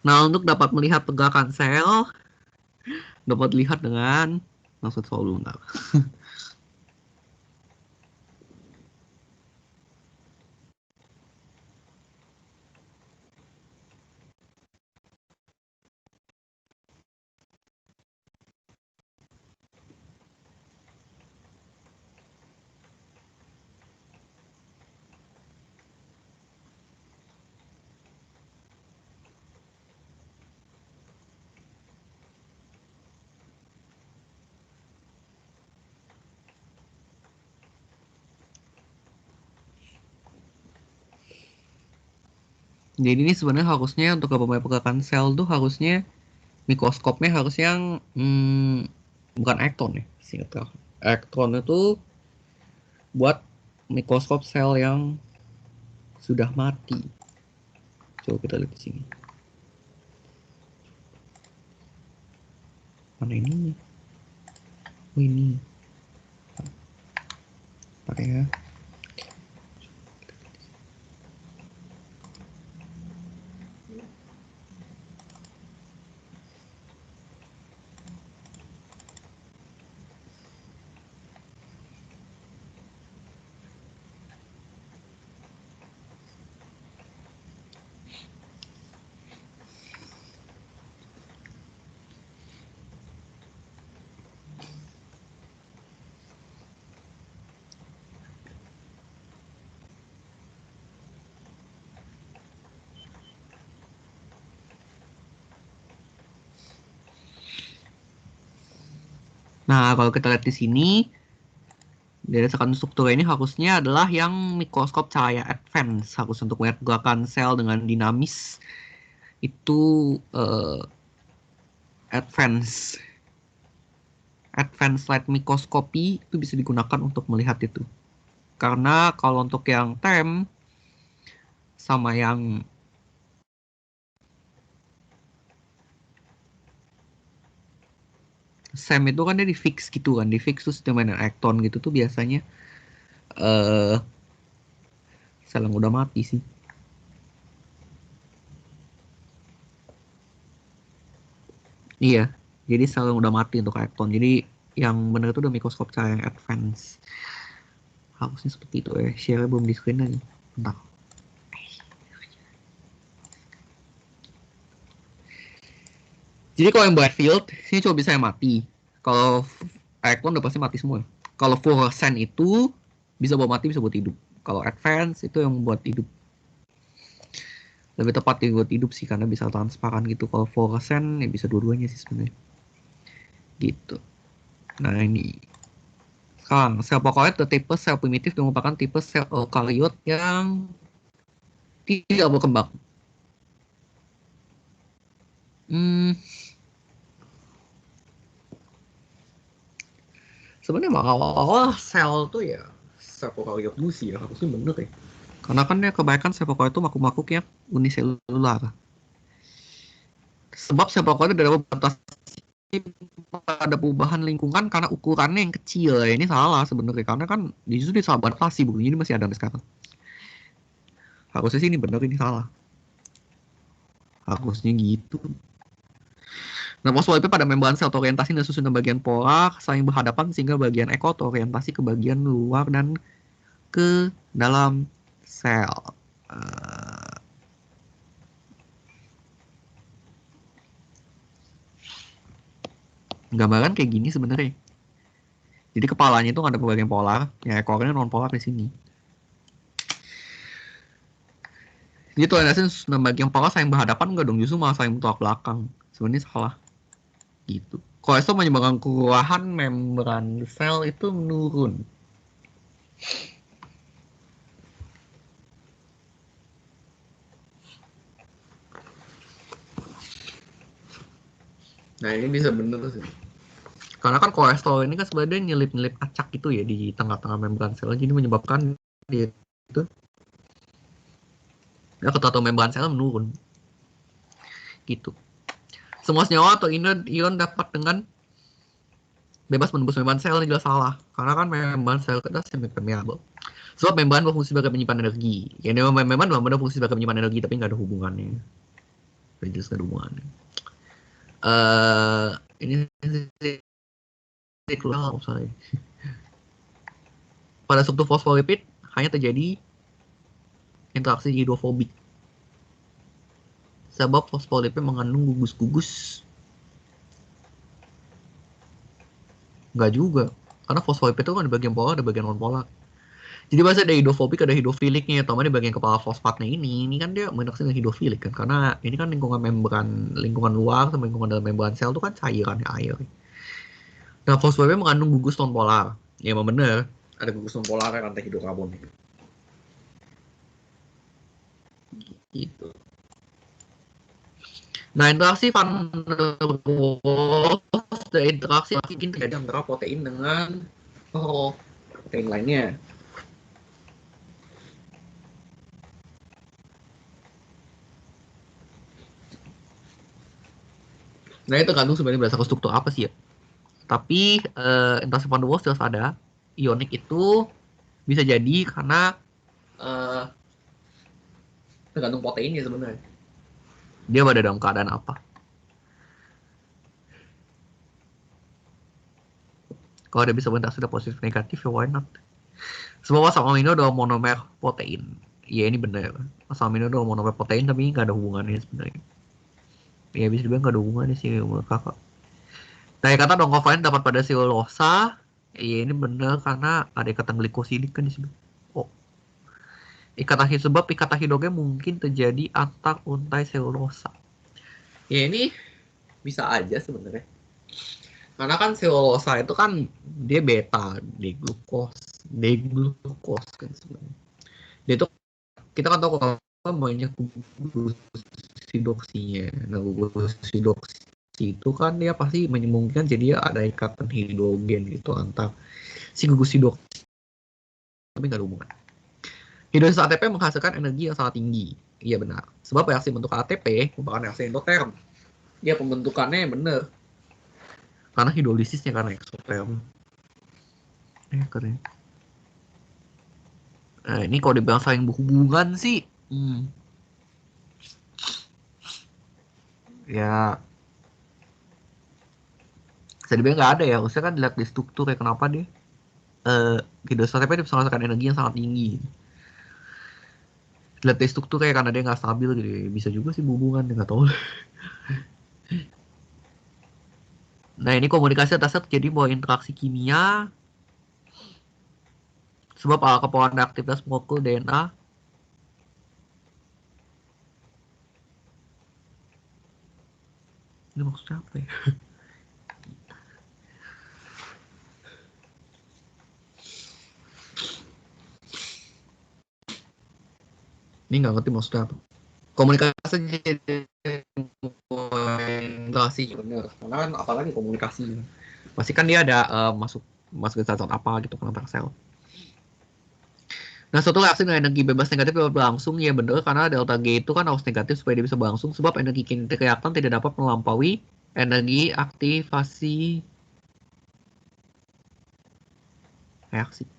S1: Nah, untuk dapat melihat tegakan sel, dapat dilihat dengan maksud selalu bentar. Jadi ini sebenarnya harusnya untuk pemeriksaan sel tuh harusnya mikroskopnya harus yang bukan Ektron ya, singkat aku. Ektron itu buat mikroskop sel yang sudah mati. Coba kita lihat di sini. Mana ini? Oh ini. Pakai ya. Nah, kalau kita lihat di sini, dari sekarang struktur ini harusnya adalah yang mikroskop cahaya advance. Harus untuk melihat gerakan sel dengan dinamis. Itu advance. Advanced light microscopy itu bisa digunakan untuk melihat itu. Karena kalau untuk yang TEM sama yang SEM itu kan dia di fix gitu kan, di fix terus dia mainin Ektron gitu tuh biasanya sel yang udah mati sih. Iya, jadi sel yang udah mati untuk Ektron. Jadi yang benar itu udah mikroskop cahaya yang advance. Harusnya seperti itu ya. Share belum di screen lagi. Bentar. Jadi kalau yang bright field, sini coba bisa yang mati. Kalau Ektron udah pasti mati semua. Kalau fluorescent itu bisa buat mati, bisa buat hidup. Kalau advance itu yang buat hidup. Lebih tepat ya buat hidup sih, karena bisa transparan gitu. Kalau fluorescent ya bisa dua-duanya sih sebenarnya. Gitu. Nah ini. Sekarang, sel prokaryote tipe sel primitif merupakan tipe sel eukariot yang tidak berkembang. Sebenarnya awal-awal sel tuh ya sel prokariot dulu sih ya, harusnya bener ya. Karena kan ya kebanyakan sel prokariot itu makhluk-makhluk yang uniselular. Sebab sel prokariot dapat beradaptasi pada perubahan lingkungan karena ukurannya yang kecil. Ya, ini salah sebenarnya karena kan justru dia salah adaptasi, bukunya ini masih ada sampai sekarang. Harusnya sih ini bener, ini salah. Harusnya gitu. Nah, fosfolipid pada membran sel terorientasi dan susunan bagian polar saling berhadapan sehingga bagian eko terorientasi ke bagian luar dan ke dalam sel. Gambaran kayak gini sebenarnya. Jadi kepalanya itu ada bagian polar, ya ekornya non polar di sini. Jadi toleransi susunan bagian polar saling berhadapan enggak dong, justru malah saling bertolak belakang. Sebenarnya salah. Gitu. Kolesterol menyebabkan keruahan membran sel itu menurun. Nah ini bisa bener sih. Karena kan kolesterol ini kan sebenarnya nyelip-nyelip acak gitu ya di tengah-tengah membran sel, jadi menyebabkan dia itu ya ketatu membran sel menurun. Gitu. Semua senyawa atau ion dapat dengan bebas menembus membran sel ini jelas salah. Karena kan membran sel kita semi permeable. Sebab membran berfungsi sebagai penyimpan energi. Ya membran memang berfungsi sebagai penyimpan energi tapi nggak ada hubungannya. Jelas nggak ada hubungannya. Ini keluar saya. Pada struktur fosfolipid hanya terjadi interaksi hidrofobik. Sebab fosfolipid mengandung gugus-gugus. Enggak juga. Karena fosfolipid itu kan ada bagian polar, ada bagian non polar. Jadi bahasa ada hidrofobik, ada hidrofiliknya. Terutama di bagian kepala fosfatnya ini kan dia berinteraksi dengan hidrofilik kan. Karena ini kan lingkungan membran, lingkungan luar sama lingkungan dalam membran sel itu kan cairan air. Nah, fosfolipid mengandung gugus non polar. Ya emang bener, ada gugus non polar kan antihidrokarbon. Gitu. Nah, interaksi Van der Waals dan interaksi mungkin terjadi antara protein dengan protein lainnya. Nah, itu tergantung sebenarnya berdasarkan struktur apa sih ya. Tapi interaksi Van der Waals jelas ada. Ionik itu bisa jadi karena tergantung proteinnya sebenarnya. Dia pada dalam keadaan apa. Kalau dia bisa berinteraksi positif negatif ya why not. Semua asam amino adalah monomer protein. Ya ini benar. Asam amino adalah monomer protein tapi nggak ada hubungannya sebenarnya. Ya bisa dibilang nggak ada hubungannya sih menurut kakak. Nah, kata dong kovalent dapat pada selulosa. Ya ini benar karena ada ikatan glikosidik kan di sini. Oh, ikatan sebab ikatan hidrogen mungkin terjadi antar untai selulosa. Ya ini bisa aja sebenarnya. Karena kan selulosa itu kan dia beta deglukos kan sebenarnya. Dia itu kita kan tahu kalau banyak gugus sidoksinya. Nah, gugus sidoksi itu kan dia pasti memungkinkan jadi ada ikatan hidrogen gitu antar si gugus sidoksi, tapi nggak ada hubungan. Hidrolisis ATP menghasilkan energi yang sangat tinggi. Iya benar. Sebab reaksi bentuk ATP merupakan reaksi endoterm. Ya pembentukannya benar. Karena hidrolisisnya karena eksoterm. Keren. Nah, ini kalau dibilang saling berhubungan sih, ya bisa dibilang nggak ada ya. Harusnya kan dilihat di struktur ya kenapa dia hidrolisis ATP bisa menghasilkan energi yang sangat tinggi. Lihat di struktur kayak karena dia nggak stabil gitu. Bisa juga sih berhubungan, nggak tahu. Nah ini komunikasi atasnya terjadi bahwa interaksi kimia sebab kepolaan aktivitas molekul DNA ini maksudnya apa ya? Ini nggak ngerti maksudnya apa. Komunikasi jadi interaksi bener. Karena kan apalagi komunikasi. Pasti kan dia ada masuk ke zat apa gitu kan antar sel. Nah, suatu reaksi dengan energi bebas negatif dapat berlangsung, ya benar, karena delta G itu kan harus negatif supaya dia bisa berlangsung, sebab energi kinetik reaktan tidak dapat melampaui energi aktivasi reaksi.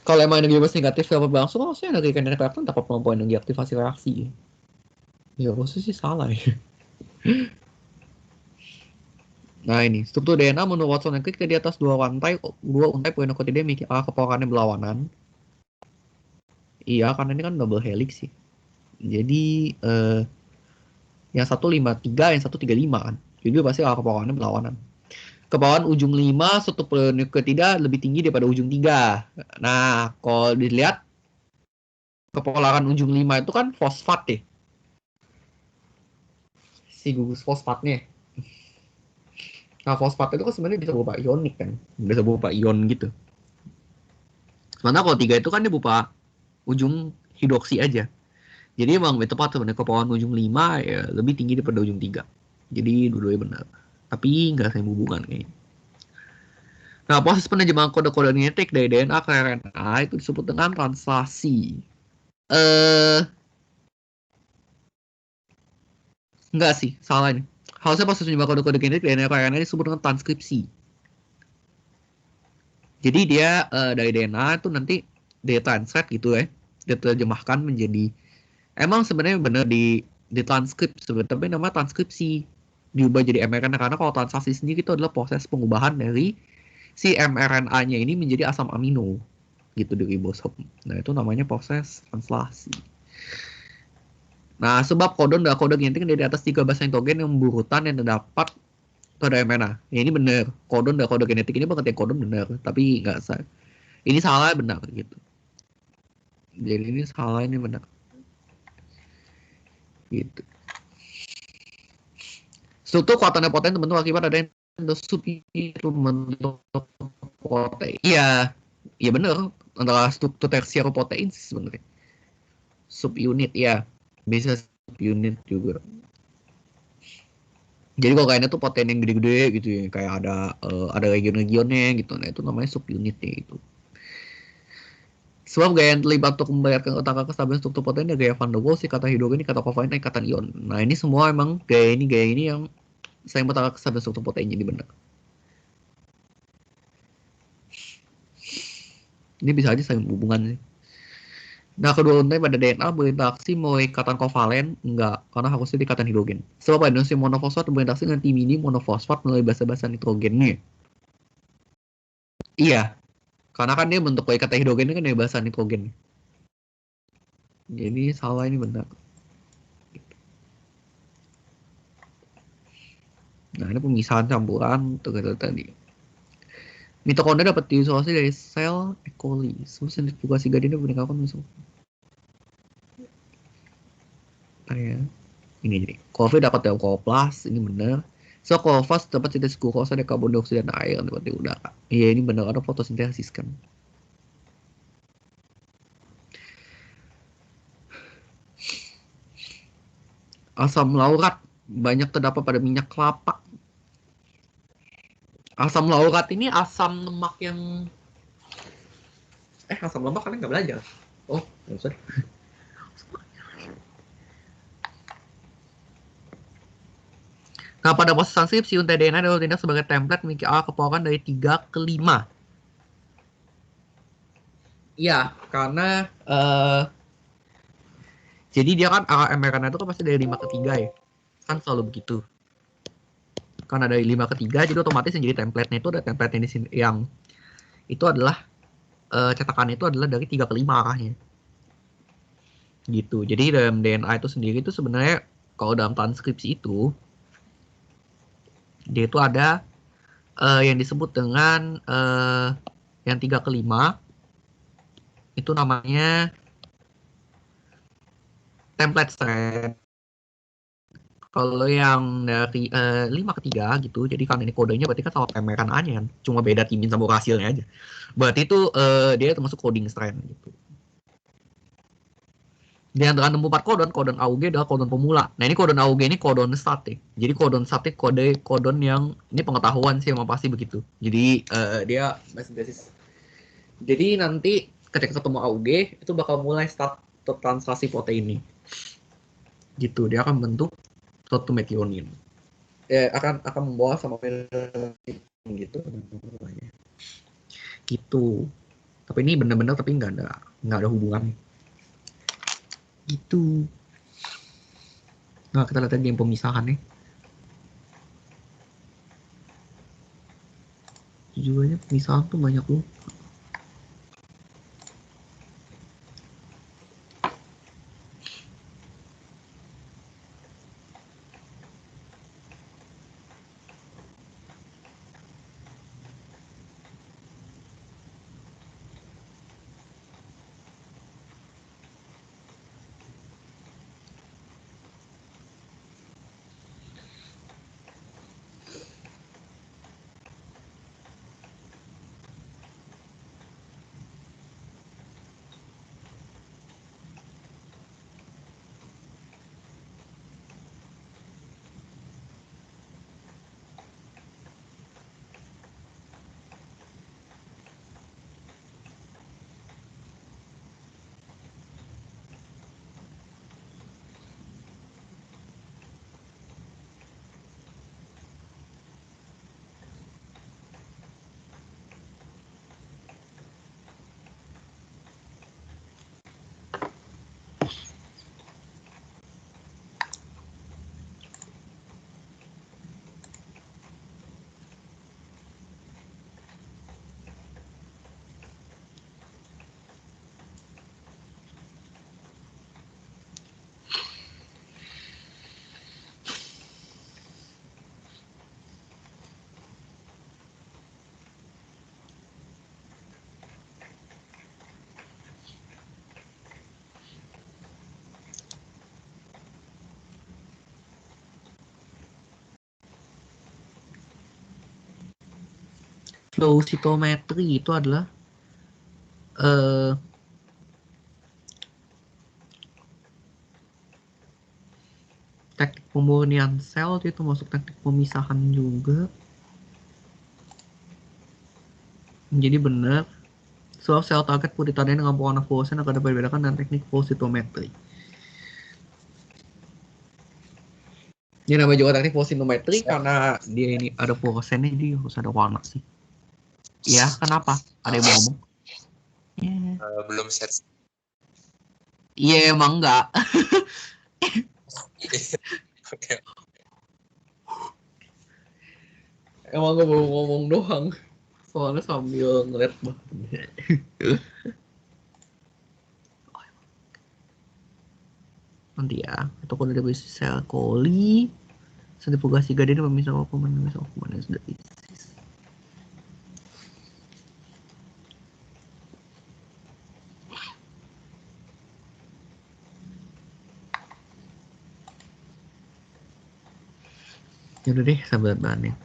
S1: Kalau emang energi bebas negatif dapat berlangsung, maksudnya energi kinetik reaktor dapat kemampuan energi aktivasi reaksi. Ya harusnya sih salah ya. Nah ini, struktur DNA menurut Watson dan Crick di atas dua untai poinokotida memiliki keporangannya berlawanan. Iya, karena ini kan double helix sih. Jadi yang satu 53, yang satu 35 kan. Jadi pasti keporangannya berlawanan. Keporangan ujung 5 struktur poinokotida lebih tinggi daripada ujung 3. Nah, kalau dilihat keporangan ujung 5 itu kan fosfat deh. Si gugus fosfatnya. Nah, fosfat itu kan sebenarnya bisa berupa ionik kan. Bisa berupa ion gitu. Sementara kalau 3 itu kan dia berupa ujung hidroksi aja. Jadi emang lebih tepat sebenarnya keporangan ujung 5 ya lebih tinggi daripada ujung 3. Jadi dua-duanya benar. Tapi nggak sama hubungan kayaknya. Nah, proses penerjemahan kode-kode genetik dari DNA ke RNA itu disebut dengan translasi. Enggak sih, salah ini. Harusnya proses penerjemahan kode-kode genetik dari DNA ke RNA disebut dengan transkripsi. Jadi dia dari DNA itu nanti ditranslate gitu ya, diterjemahkan menjadi emang sebenarnya benar ditranskrip sebenarnya, tapi nama transkripsi diubah jadi mRNA karena kalau translasi sendiri itu adalah proses pengubahan dari si mRNA-nya ini menjadi asam amino gitu di ribosom. Nah itu namanya proses translasi. Nah sebab kodon dan kode genetik dari atas 3 base nitrogen yang berurutan yang terdapat pada mRNA. Ya ini benar, kodon dan kode genetik ini pengertian kodon benar, tapi nggak sah. Ini salah benar gitu. Jadi ini salah ini benar. Gitu. Struktur kekuatannya poten terbentuk akibat ada subunit membentuk protein. Iya, iya benar. Antara struktur tersier protein sih sebenarnya. Subunit ya, bisa subunit juga. Jadi kalau kayaknya tuh protein yang gede-gede gitu ya, kayak ada region-regionnya gitu. Nah itu namanya subunitnya itu. Sebab gaya yang terlibat untuk membayarkan otak kestabilan struktur protein ya gaya Van der Waals, kata hidrogen, kata kovalent, ikatan ion. Nah ini semua emang gaya ini yang saya bertangkap kestabilan struktur protein jadi benar. Ini bisa aja saling hubungan sih. Nah, kedua untai pada DNA berinteraksi melalui ikatan kovalen? Enggak, karena harusnya di ikatan hidrogen. Sebab pada enzim monofosfat berinteraksi dengan timini monofosfat melalui basa-basa nitrogennya. Iya, karena kan dia bentuk ikatan hidrogen kan dari basa nitrogen. Jadi salah ini benar. Nah, ini pemisahan campuran tadi. Mitokondria dapat diisolasi dari sel E. coli. Sentrifugasi gading meninggalkan musuh. Ya. Ini jadi klorofil dapat dari kloroplas, ini benar. So klorofas dapat sintesis glukosa dari karbon dioksida dan air dapat dari udara. Iya ini benar, ada fotosintesis kan. Asam laurat banyak terdapat pada minyak kelapa. Asam laurat ini asam lemak yang asam lemak kalian nggak belajar. Oh, nggak usah. Nah, pada proses transkripsi untai DNA dapat tindak sebagai template memiliki keporangan dari 3 ke 5. Iya, karena jadi dia kan mRNA itu kan pasti dari 5 ke 3 ya. Kan selalu begitu. Karena dari 5 ke 3, jadi otomatis yang jadi template-nya itu ada template di sini yang itu adalah cetakannya itu adalah dari 3 ke 5 arahnya. Gitu. Jadi dalam DNA itu sendiri itu sebenarnya kalau dalam transkripsi itu dia itu ada yang disebut dengan yang 3 ke 5 itu namanya template strand. Kalau yang dari 5 ke 3 gitu, jadi kan ini kodenya berarti kan sama mRNA-nya kan, cuma beda timin sama hasilnya aja. Berarti itu dia termasuk coding strand gitu. Di antara 64 kodon AUG adalah kodon pemula. Nah ini kodon AUG ini kodon statik. Jadi kodon statik kodon yang ini pengetahuan sih emang pasti begitu. Jadi dia sintesis. Jadi nanti ketika ketemu AUG itu bakal mulai start translasi protein ini. Gitu, dia akan bentuk suatu metionin. Akan membawa sama gitu. Gitu. Tapi ini bener-bener tapi nggak ada hubungan. Gitu. Nah, kita lihat game pemisahan nih. Jujur aja pemisahan tuh banyak loh. Flow cytometry itu adalah teknik pemurnian sel, itu masuk teknik pemisahan juga. Jadi benar, sel target pun ditandai dengan pewarna fluoresan akan dapat dibedakan dengan teknik flow cytometry. Ini namanya juga teknik flow cytometry karena dia ini ada fluoresennya, jadi harus ada warna sih. Ya, kenapa? Ada yang mau ngomong?
S4: Belum set.
S1: Iya, emang enggak.
S4: Oke.
S1: Emang gue baru ngomong doang. Soalnya sambil ngeliat bahannya. Nanti ya, itu kalau udah bisa sel coli, sentrifugasi gadian pemisah okumen sudah isis. Yaudah deh, sahabat bahannya.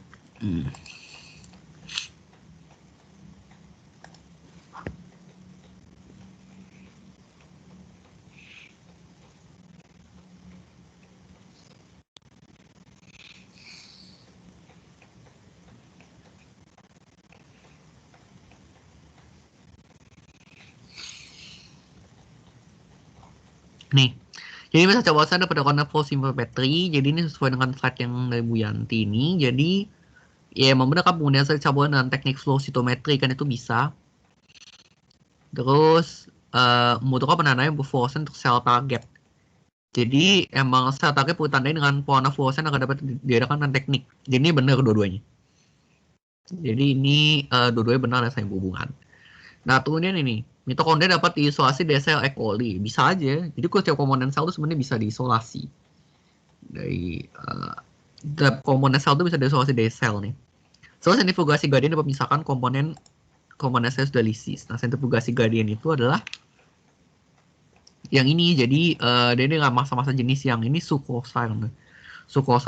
S1: Nih, jadi bisa coba saya pada warna flow cytometry. Jadi ini sesuai dengan slide yang dari Bu Yanti ini. Jadi ya emang benar kan penggunaan saya campuran dengan teknik flow cytometry kan itu bisa. Terus membutuhkan penandaan fluoresan untuk sel target. Jadi emang sel target perlu tandai dengan pewarna fluoresan akan dapat diadakan dengan teknik. Jadi ini benar dua-duanya. Jadi ini dua-duanya benar ada saling berhubungan. Nah, kemudian ini, mitokondria dapat diisolasi dari sel E. coli. Bisa aja. Jadi setiap komponen sel itu sebenarnya bisa diisolasi. Dari komponen sel itu bisa diisolasi dari sel nih. Soal sentrifugasi gradien dapat memisahkan komponen sel sudah lisis. Nah, sentrifugasi gradien itu adalah yang ini. Jadi dia dengan masa-masa jenis yang ini sukrosa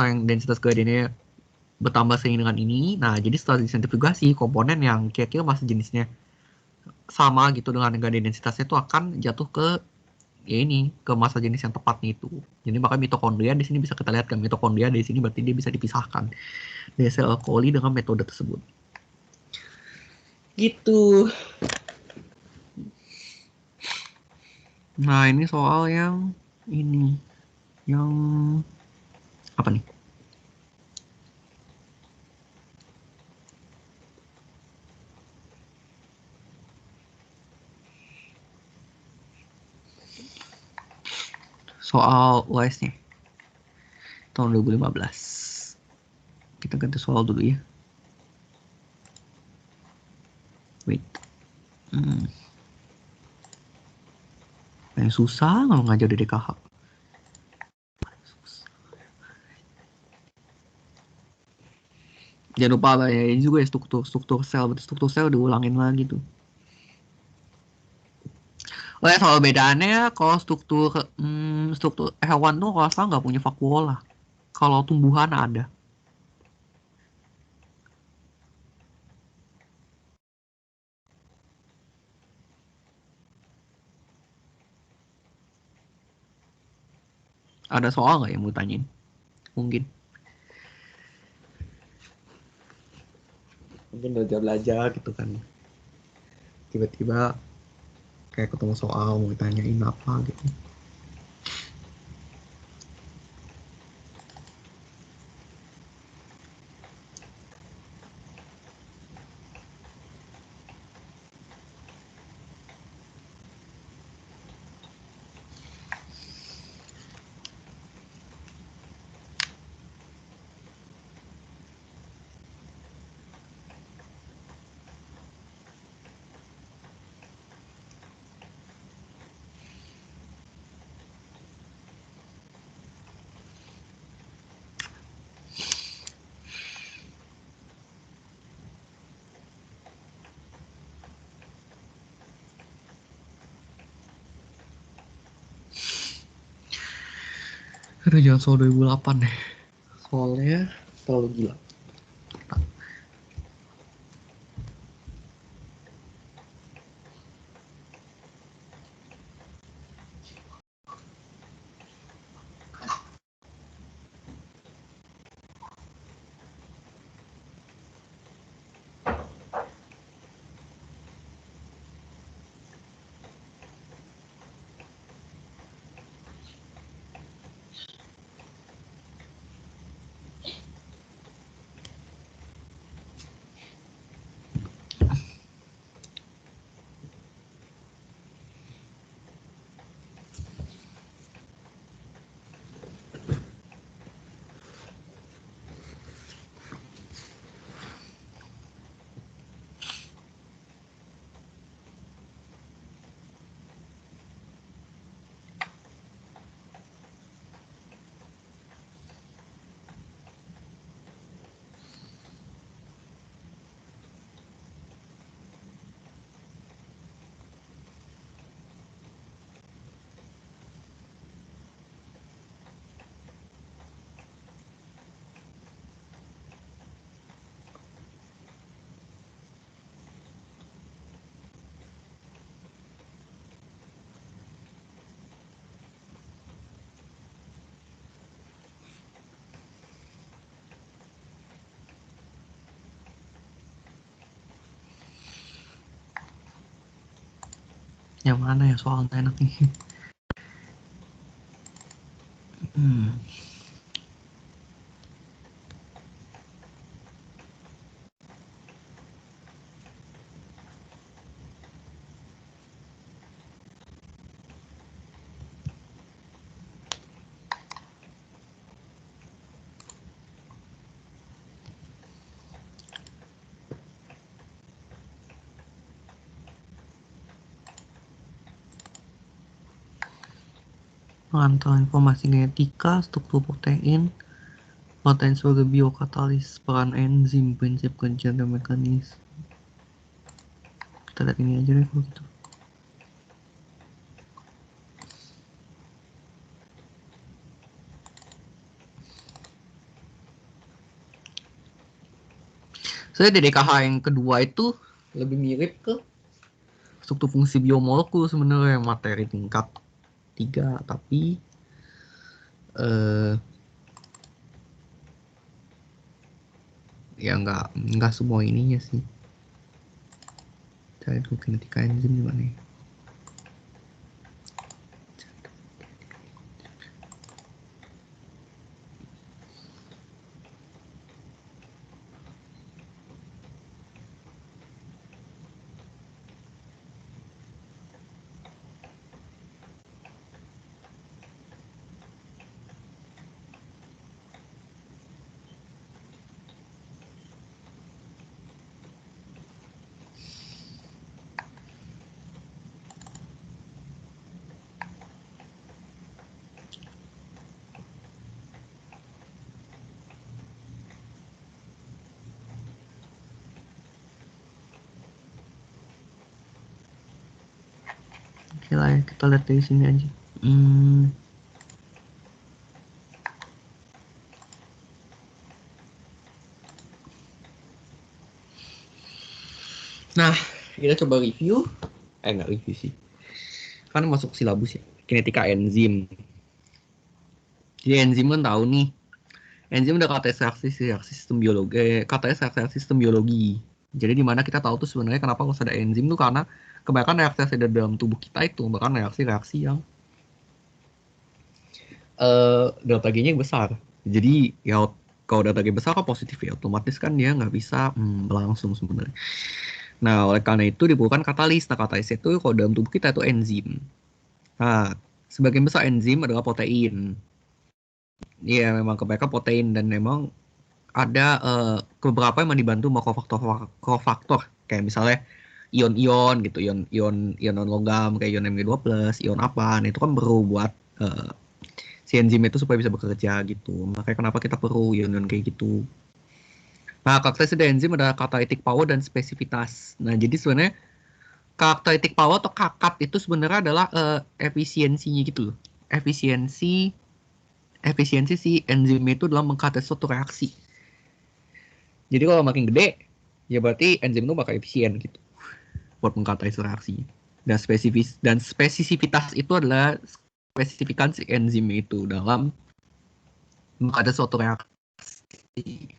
S1: yang densitas gradiennya bertambah seiring dengan ini. Nah, jadi setelah disentrifugasi, komponen yang kira-kira masa jenisnya sama gitu dengan gradien densitasnya itu akan jatuh ke ya ini ke masa jenis yang tepatnya itu. Jadi makanya mitokondria di sini bisa kita lihat kan, mitokondria di sini berarti dia bisa dipisahkan dari sel coli dengan metode tersebut. Gitu. Nah, ini soal yang ini yang apa nih? soal UAS-nya tahun 2015. Kita ganti soal dulu ya. Wait. Yang susah kalau ngajar di DKH. Jangan lupa lah ya, ini juga ya struktur sel, berarti struktur sel diulangin lagi tuh. Oh ya, soal bedaannya kalau struktur hewan tuh kalau salah nggak punya vakuola. Kalau tumbuhan ada. Ada soal nggak yang mau tanyain? Mungkin belajar gitu kan. Tiba-tiba kayak ketemu soal mau ditanyain apa gitu. Aduh, jangan soal 2008 deh. Soalnya terlalu gila. Yang mana ya soalnya enak nih? Pengantara informasi genetika, struktur protein sebagai biokatalis, peran enzim, prinsip kerja dan mekanisme. Kita lihat ini aja deh kalau gitu. Saya di DKH yang kedua itu lebih mirip ke struktur fungsi biomolekul sebenarnya, materi tingkat 3, tapi ya nggak semua ininya sih. Cari dulu kinetika enzim gimana ya. Oke lah ya, kita lihat dari sini aja. Nah, kita coba review. Nggak review sih. Kan masuk silabus ya. Kinetika enzim. Jadi enzim kan tahu nih. Enzim udah katanya reaksi sistem biologi. Katanya reaksi sistem biologi. Jadi dimana kita tahu tuh sebenarnya kenapa harus ada enzim tuh karena kebanyakan reaksi yang ada dalam tubuh kita itu bahkan reaksi-reaksi yang delta G-nya besar. Jadi ya kalau delta G besar kan positif ya, otomatis kan dia nggak bisa berlangsung sebenarnya. Nah, oleh karena itu diperlukan katalis. Nah, katalis itu kalau dalam tubuh kita itu enzim. Nah, sebagian besar enzim adalah protein. Iya, memang kebanyakan protein dan memang ada beberapa yang dibantu sama kofaktor kayak misalnya ion-ion gitu, ion non logam kayak ion Mg2+, ion apa, nah itu kan perlu buat si enzim itu supaya bisa bekerja gitu. Makanya kenapa kita perlu ion-ion kayak gitu. Nah, karakteristik dari enzim adalah catalytic power dan spesifitas. Nah, jadi sebenarnya catalytic power atau kakat itu sebenarnya adalah efisiensinya gitu loh. Efisiensi si enzim itu dalam mengkatalis suatu reaksi. Jadi kalau makin gede, ya berarti enzim itu bakal efisien gitu buat mengkatalis reaksinya. Dan spesifisitas itu adalah spesifikasi enzim itu dalam mengkatalis suatu reaksi.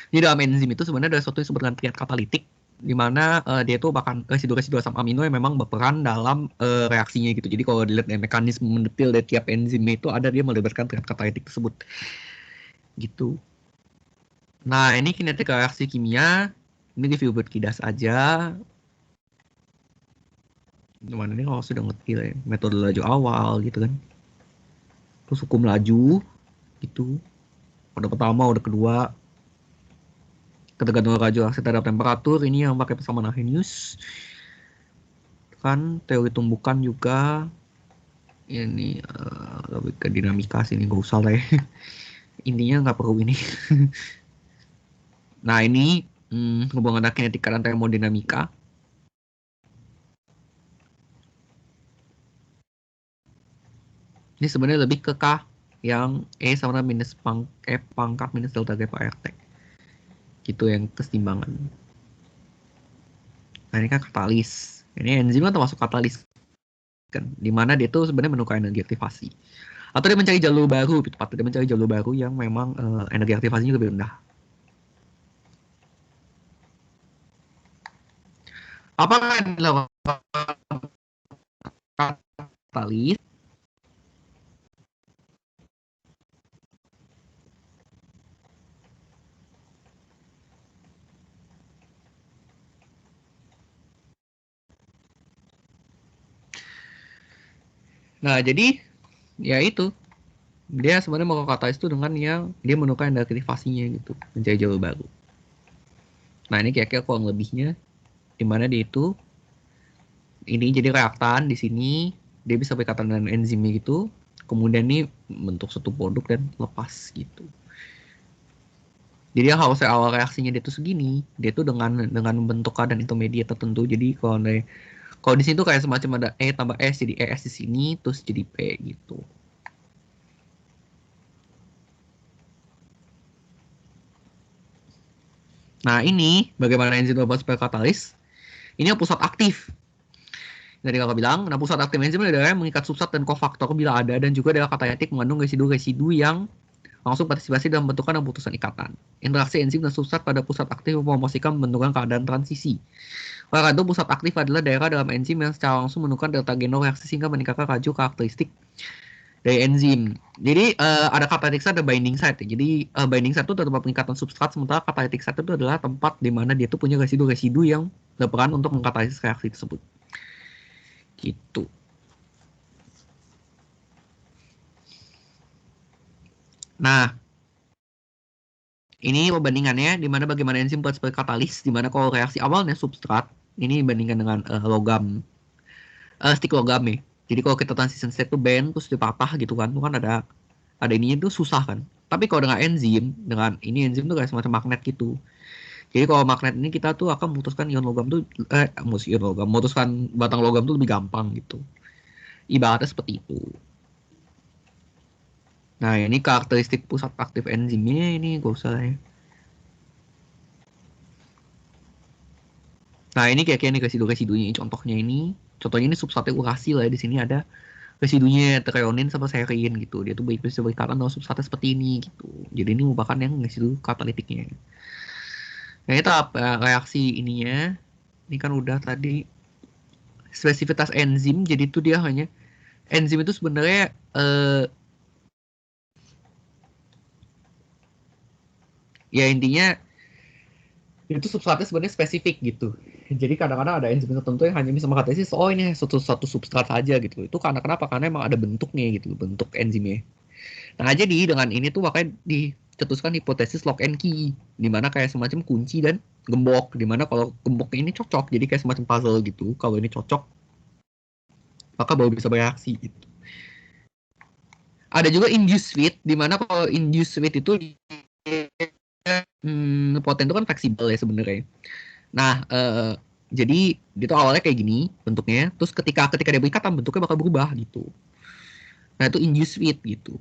S1: Jadi dalam enzim itu sebenarnya ada suatu yang disebut dengan triad katalitik, di mana dia itu bahkan residu-residu asam amino yang memang berperan dalam reaksinya gitu. Jadi kalau dilihat dari mekanisme mendetail dari tiap enzim itu ada dia melibatkan triad katalitik tersebut. Gitu. Nah, ini kinetika reaksi kimia. Ini review berkidas aja. Gimana ini kalau sudah ngerti lah ya. Metode laju awal gitu kan. Terus hukum laju gitu. Udah pertama, udah kedua. Ketergantungan laju reaksi terhadap temperatur. Ini yang pakai persamaan Arrhenius. Kan teori tumbukan juga. Ini lebih ke dinamika sini, gak usah lah ya. Intinya nggak perlu ini. Nah, ini hubungan antara kinetika dan termodinamika. Ini sebenarnya lebih ke K yang E sama minus pangkat minus delta G per RT. Gitu yang kesetimbangan. Nah, ini kan katalis. Ini enzim kan termasuk katalis. Kan, dimana dia tuh sebenarnya menukar energi aktivasi. Atau dia mencari jalur baru, dia mencari jalur baru yang memang energi aktivasinya lebih rendah. Apakah yang dilakukan katalis? Nah, jadi ya itu. Dia sebenarnya mau katalis itu dengan yang dia menukar energi aktivasinya gitu, mencari jalur baru. Nah, ini kira-kira kurang lebihnya dimana dia itu ini jadi reaktan di sini dia bisa berkaitan dengan enzimnya gitu, kemudian ini bentuk suatu produk dan lepas gitu. Jadi yang harusnya awal reaksinya dia tuh segini, dia tuh dengan membentuk keadaan intermediate tertentu. Jadi kalau di sini tuh kayak semacam ada E tambah S, jadi ES di sini terus jadi P gitu. Nah, ini bagaimana enzim berbuat sebagai katalis. Ini yang pusat aktif. Jadi kakak bilang, nah pusat aktif enzim adalah mengikat substrat dan kofaktor bila ada, dan juga adalah katalytik mengandung residu-residu yang langsung partisipasi dalam bentukan dan putusan ikatan. Interaksi enzim dan substrat pada pusat aktif mempromosikan pembentukan keadaan transisi. Oleh karena itu, pusat aktif adalah daerah dalam enzim yang secara langsung menentukan delta genol reaksi sehingga meningkatkan laju karakteristik dari enzim. Jadi ada katalytik site, ada binding site. Jadi binding site itu tempat pengikatan substrat, sementara katalytik site itu adalah tempat di mana dia tuh punya residu-residu yang berperan untuk mengkatalisis reaksi tersebut. Gitu. Nah, ini perbandingannya di mana bagaimana enzim buat sebagai katalis, di mana kalau reaksi awalnya substrat, ini dibandingkan dengan logam, stick logam ya. Jadi kalau kita transition state itu band terus dipatah gitu kan, itu kan ada ininya itu susah kan. Tapi kalau dengan enzim itu kayak semacam magnet gitu. Jadi kalau magnet ini kita tuh akan memutuskan ion logam tuh memutuskan batang logam tuh lebih gampang gitu. Ibaratnya seperti itu. Nah, ini karakteristik pusat aktif enzimnya ini gak usah ya. Nah, ini kayak nih residu-residunya. Contohnya ini substratnya uracil lah. Di sini ada residunya treonin sama serin gitu. Dia tuh bisa berikatan dengan substratnya seperti ini gitu. Jadi ini merupakan yang residu katalitiknya. Nah, ini tahap reaksi ininya. Ini kan udah tadi spesifitas enzim. Jadi itu dia hanya enzim itu sebenarnya ya intinya itu substratnya sebenarnya spesifik gitu. Jadi kadang-kadang ada enzim tertentu yang hanya bisa mengkatesis ini satu substrat saja gitu. Itu karena kenapa? Karena emang ada bentuknya gitu, bentuk enzimnya. Nah, jadi dengan ini tuh makanya dicetuskan hipotesis lock and key, di mana kayak semacam kunci dan gembok, di mana kalau gemboknya ini cocok, jadi kayak semacam puzzle gitu. Kalau ini cocok, maka baru bisa bereaksi gitu. Ada juga induced fit, di mana kalau induced fit itu poten itu kan fleksibel ya sebenarnya. Nah, jadi dia tuh awalnya kayak gini bentuknya, terus ketika dia berikatan bentuknya bakal berubah gitu. Nah, itu induced fit gitu.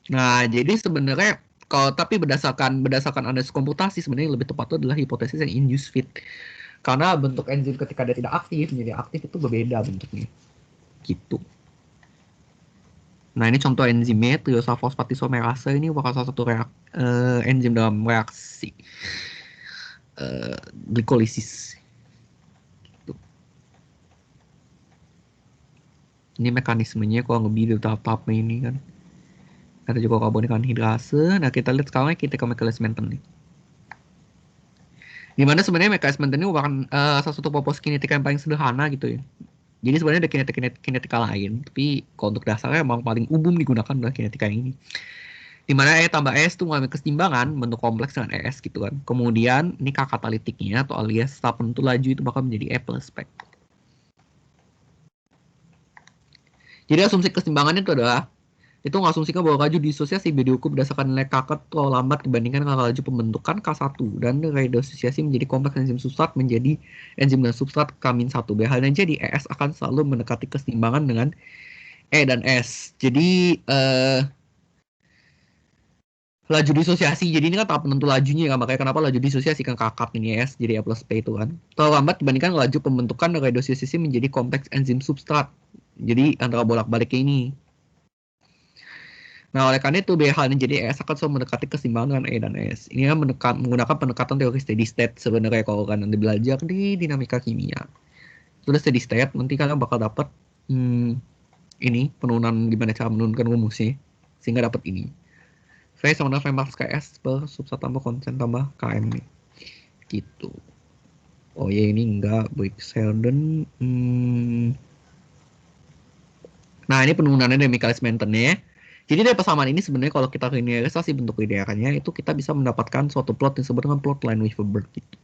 S1: Nah, jadi sebenarnya kalau tapi berdasarkan analisis komputasi sebenarnya lebih tepat itu adalah hipotesis yang induced fit. Karena bentuk enzim ketika dia tidak aktif menjadi aktif itu berbeda bentuknya. Gitu. Nah, ini contoh enzimnya triosafosfatisomerase ini merupakan salah satu enzim dalam reaksi glikolisis. Gitu. Ini mekanismenya kalau lebih di tahap-tahapnya ini kan. Ada juga karbonik anhidrase. Nah, kita lihat sekarang kita ke mekanisme maintenance nih. Dimana sebenarnya mekanisme maintenance ini merupakan salah satu proporsi kinetika yang paling sederhana gitu ya. Jadi sebenarnya ada kinetika lain, tapi kalau untuk dasarnya emang paling umum digunakan adalah kinetika ini. Dimana E tambah S itu mengalami kesetimbangan bentuk kompleks dengan ES gitu kan. Kemudian ini K katalitiknya atau alias tahap penentu laju itu bakal menjadi E plus spek. Jadi asumsi kesetimbangannya itu adalah itu mengasumsikan bahwa laju disosiasi diukur berdasarkan nilai K terlalu lambat dibandingkan dengan laju pembentukan K1 dan nilai disosiasi menjadi kompleks enzim substrat menjadi enzim dan substrat K-1. Biasanya jadi ES akan selalu mendekati kesetimbangan dengan E dan S. Jadi laju disosiasi, jadi ini kan tahap penentu lajunya kan, makanya kenapa laju disosiasi kan kakak ini S jadi A plus P itu kan terlalu lambat dibandingkan laju pembentukan nilai disosiasi menjadi kompleks enzim substrat. Jadi antara bolak-baliknya ini. Nah, oleh karena itu BH ini jadi ES akan selalu mendekati keseimbangan dengan E dan S. Ini kan menggunakan pendekatan teori steady state sebenarnya kalau kan nanti belajar di dinamika kimia. Sudah steady state, nanti kalian bakal dapat ini penurunan gimana cara menurunkan rumusnya sehingga dapat ini. V sama dengan V max KS per substrat tambah konsen tambah KM nih. Gitu. Oh ya ini enggak Brix-Sheldon. Nah, ini penurunannya dari Michaelis Menten-nya. Jadi dari persamaan ini sebenarnya kalau kita linearisasi bentuk linearnya itu kita bisa mendapatkan suatu plot yang disebut dengan plot line Weaver-Bird gitu.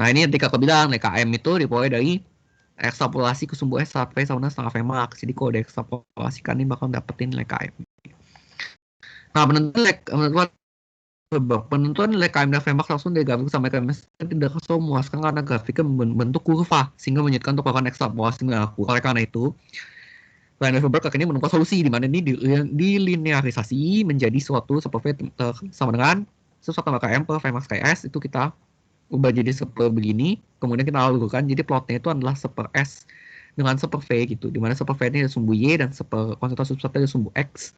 S1: Nah, ini ketika aku bilang KM itu diperoleh dari ekstrapolasi ke sumbu S sampai sama setengah V max. Jadi kalau diekstrapolasikan ini bakal dapetin nilai KM. Nah, penentuan nilai KM dan V max langsung dari grafik sampai KM tidak selalu memuaskan karena grafiknya membentuk kurva sehingga menyulitkan untuk melakukan ekstrapolasi dengan aku. Oleh karena itu, line Weaver-Bird akhirnya menemukan solusi di mana ini dilinearisasi menjadi suatu seperti sama dengan sesuatu tambah KM per V max KS itu kita ubah jadi seper begini, kemudian kita lakukan jadi plotnya itu adalah seper S dengan seper V gitu, dimana seper V ini ada sumbu Y dan seper konsentrasi substratnya ada sumbu X.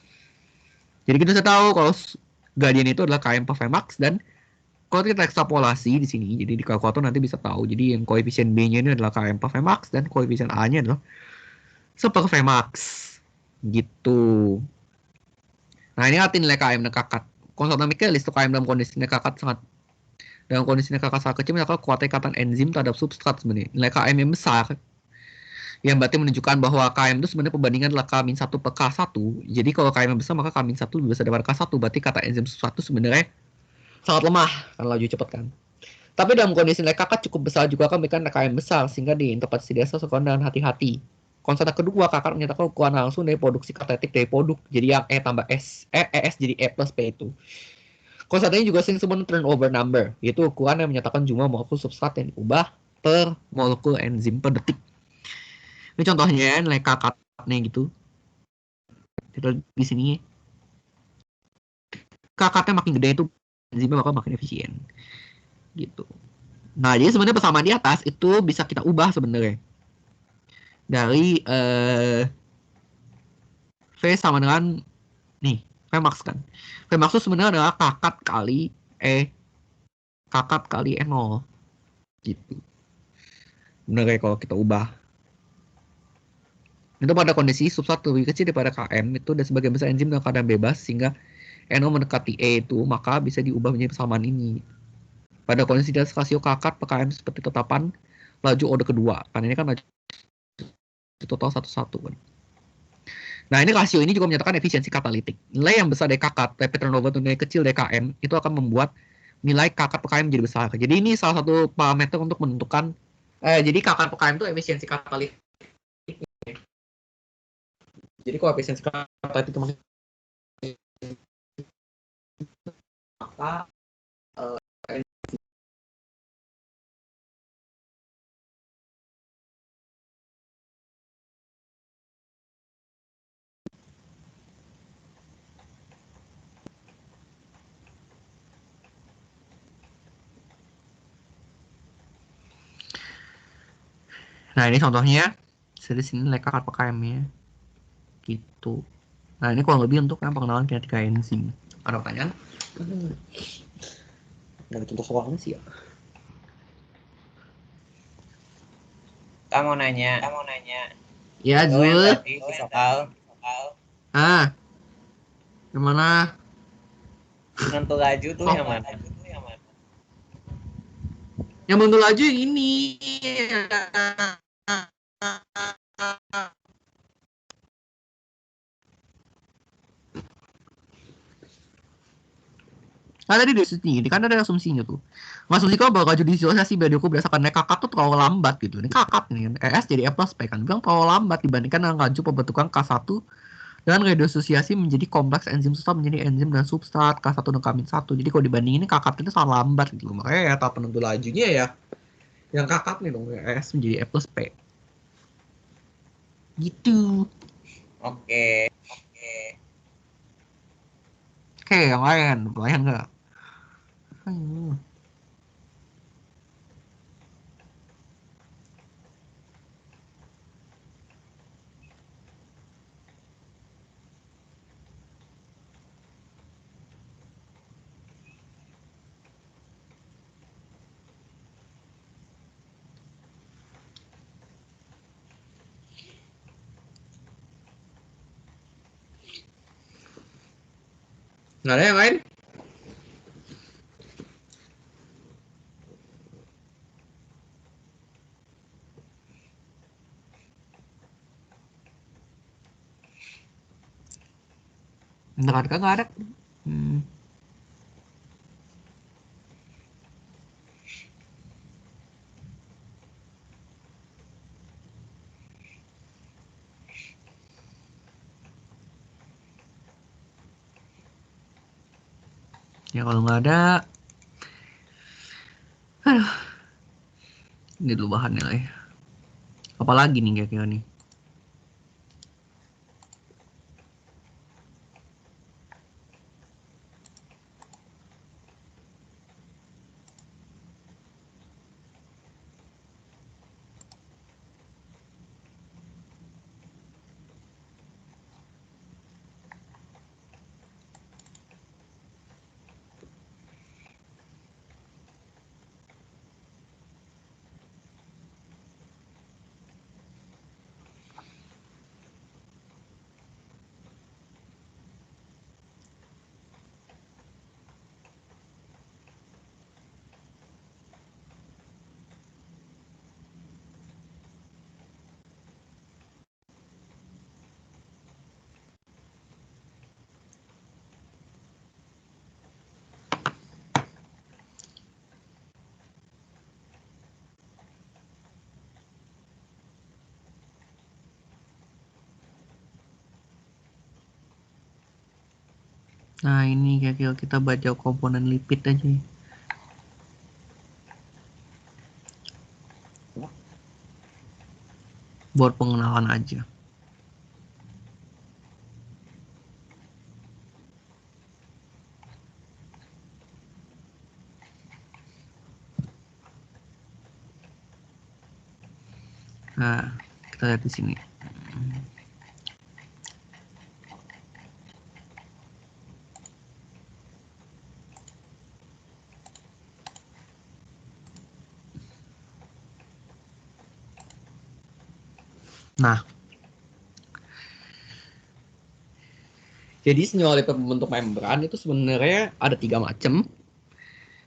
S1: Jadi kita bisa tahu kalau gradien itu adalah KM per V max dan kalau kita ekstrapolasi di sini, jadi di kalkulator nanti bisa tahu, jadi yang koefisien B-nya ini adalah KM per V max dan koefisien A-nya adalah seper V max gitu. Nah, ini arti nilai KM dan kakat. Konservatif listu KM dalam kondisi nilai kakat sangat dalam kondisi nilai KK sangat kecil, maka kuat ikatan enzim terhadap substrat sebenarnya. Nilai KM yang besar, yang berarti menunjukkan bahwa KM itu sebenarnya perbandingan adalah K-1 per K1. Jadi kalau KM yang besar, maka K-1 lebih besar daripada K1. Berarti kata enzim substrat itu sebenarnya sangat lemah, karena laju cepat kan. Tapi dalam kondisi nilai KK cukup besar juga akan memberikan KM besar, sehingga diinterpretasi dasar sesuai dengan hati-hati. Konstan kedua, KK menyatakan ukuran langsung dari produksi katalytik dari produk. Jadi yang E tambah S, ES jadi E plus P itu. Konstantanya juga sering disebut turnover number, yaitu ukuran yang menyatakan jumlah molekul substrat yang diubah per molekul enzim per detik. Ini contohnya nilai kakatnya gitu. Kita di sini kakatnya makin gede itu enzimnya bakal makin efisien gitu. Nah, jadi sebenarnya persamaan di atas itu bisa kita ubah sebenarnya dari V sama dengan nih Vmax kan. Vmax itu sebenarnya adalah kakat kali kakat kali E0 gitu. Bener kalau kita ubah. Itu pada kondisi substrat lebih kecil daripada Km itu dan sebagian besar enzim dalam keadaan bebas sehingga NO mendekati E itu maka bisa diubah menjadi persamaan ini. Pada kondisi rasio kakat PKM seperti tetapan laju order kedua. Karena ini kan laju total 1-1 kan. Nah, ini rasio ini juga menyatakan efisiensi katalitik. Nilai yang besar dari kakat, rapid turnover nilai kecil dari KM, itu akan membuat nilai kakat PKM menjadi besar. Jadi ini salah satu parameter untuk menentukan, jadi kakat PKM itu efisiensi katalitik. Jadi kalau efisiensi katalitik itu maka nah ini contohnya dari sini nilai kakat PKM-nya gitu. Nah ini kurang lebih untuk yang pengenalan kinetika enzim. Ada pertanyaan? Nggak ada contoh soalnya sih ya.
S3: Kamu mau nanya.
S1: Ya
S3: Oh, yang
S1: Zul.
S3: tadi di soal
S1: Gimana?
S3: nentu laju tuh yang mana?
S1: Yang menurut laju yang ini. Kan tadi ini kan ada asumsinya tuh. Asumsi kalau bakal judisialisasi biodiku berdasarkan naik kakak tuh terlalu lambat gitu. Ini kakak ini kan. ES jadi E plus P kan. Bilang terlalu lambat dibandingkan dengan laju pembentukan K1 dan redisosiasi menjadi kompleks enzim substrat menjadi enzim dan substrat K1 dan K-1. Jadi kalau dibandingin ini kakak itu sangat lambat gitu. Makanya ya tahap penentu lajunya ya yang kakak nih dong. ES menjadi E plus P. Gitu.
S3: Oke.
S1: Oke, yang lain. Lumayan nggak? Nggak ada yang lain? Nggak ada. Ya kalau nggak ada, aduh, ini dulu bahannya lah ya. Apalagi nih kira-kira nih? Nah ini kira-kira kita baca komponen lipid aja. buat pengenalan aja. Nah, kita lihat di sini. Nah, jadi senyawa lipid membentuk membran itu sebenarnya ada 3 macam.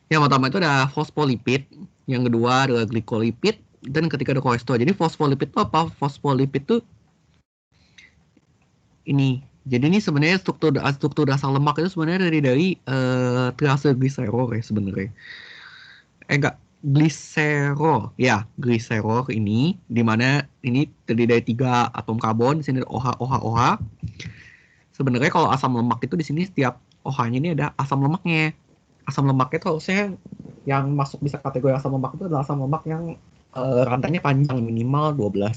S1: Yang pertama itu ada fosfolipid, yang kedua adalah glikolipid, dan ketiga ada kolesterol. Jadi fosfolipid itu apa? Fosfolipid itu ini. Jadi ini sebenarnya struktur dasar lemak itu sebenarnya dari triacylglycerol ya sebenarnya. Enggak, gliserol. Ya, gliserol ini dimana ini terdiri dari 3 atom karbon, di sini ada OH OH OH. Sebenarnya kalau asam lemak itu di sini setiap OH-nya ini ada asam lemaknya. Asam lemaknya itu harusnya yang masuk bisa kategori asam lemak itu adalah asam lemak yang rantainya panjang minimal 12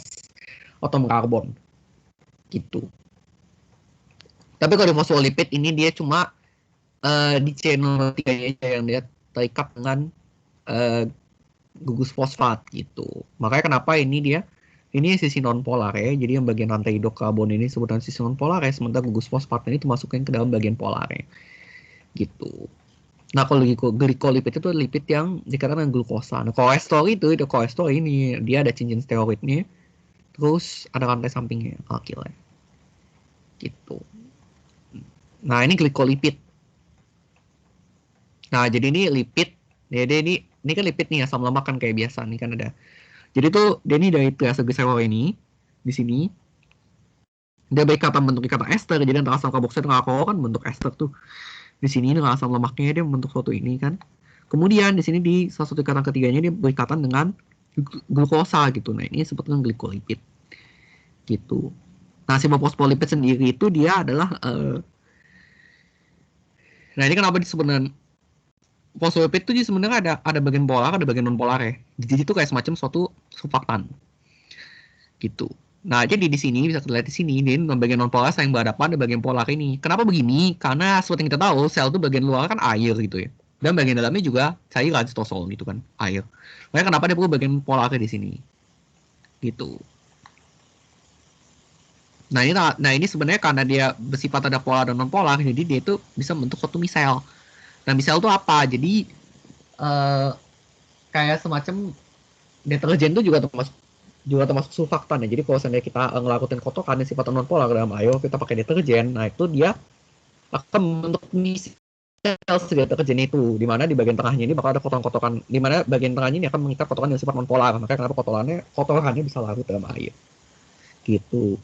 S1: atom karbon. Gitu. Tapi kalau di fosfolipid ini dia cuma di channel 3-nya aja yang dia terikat dengan gugus fosfat gitu. Makanya kenapa ini sisi non polar ya. Jadi yang bagian rantai hidrokarbon ini sebutan sisi non polar ya, sementara gugus fosfat ini dimasukin ke dalam bagian polar ya. Gitu. Nah, kalau glikolipid itu lipid yang dikatakan dengan glukosa. Nah, kolesterol ini dia ada cincin steroidnya, terus ada rantai sampingnya alkilnya. Gitu. Nah, ini glikolipid. Nah, jadi ini lipid. Jadi ini kan lipid nih, asam lemak kan kayak biasa nih kan ada. Jadi tuh dia ini dari triacylglycerol ini di sini dia berikatan bentuk ikatan ester. Jadi antara asam karboksida dan alkohol kan bentuk ester tuh. Di sini dengan asam lemaknya dia membentuk suatu ini kan. Kemudian di sini di salah satu ikatan ketiganya dia berikatan dengan glukosa gitu. Nah, ini disebut dengan glikolipid. Gitu. Nah, si fosfolipid sendiri itu dia adalah nah, ini kenapa disebut dengan fosfolipid itu sebenarnya ada bagian polar, ada bagian non polar ya. Jadi itu kayak semacam suatu surfaktan. Gitu. Nah, jadi di sini bisa kita lihat di sini ini bagian non polar yang berhadapan dengan bagian polar ini. Kenapa begini? Karena seperti yang kita tahu, sel itu bagian luar kan air gitu ya. Dan bagian dalamnya juga cairan sitosol gitu kan, air. Makanya kenapa dia perlu bagian polarnya di sini. Gitu. Nah ini sebenarnya karena dia bersifat ada polar dan non polar, jadi dia itu bisa membentuk suatu misel. Nah, misel itu apa? Jadi kayak semacam deterjen itu juga termasuk surfaktan ya. Jadi kalau seandainya kita ngelakuin kotoran yang sifatnya non polar dalam air, kita pakai deterjen, nah itu dia akan membentuk misel deterjen itu, di mana di bagian tengahnya ini bakal ada kotoran-kotoran, di mana bagian tengahnya ini akan mengikat kotoran yang sifat non polar. Makanya kenapa kotorannya bisa larut dalam air. Gitu.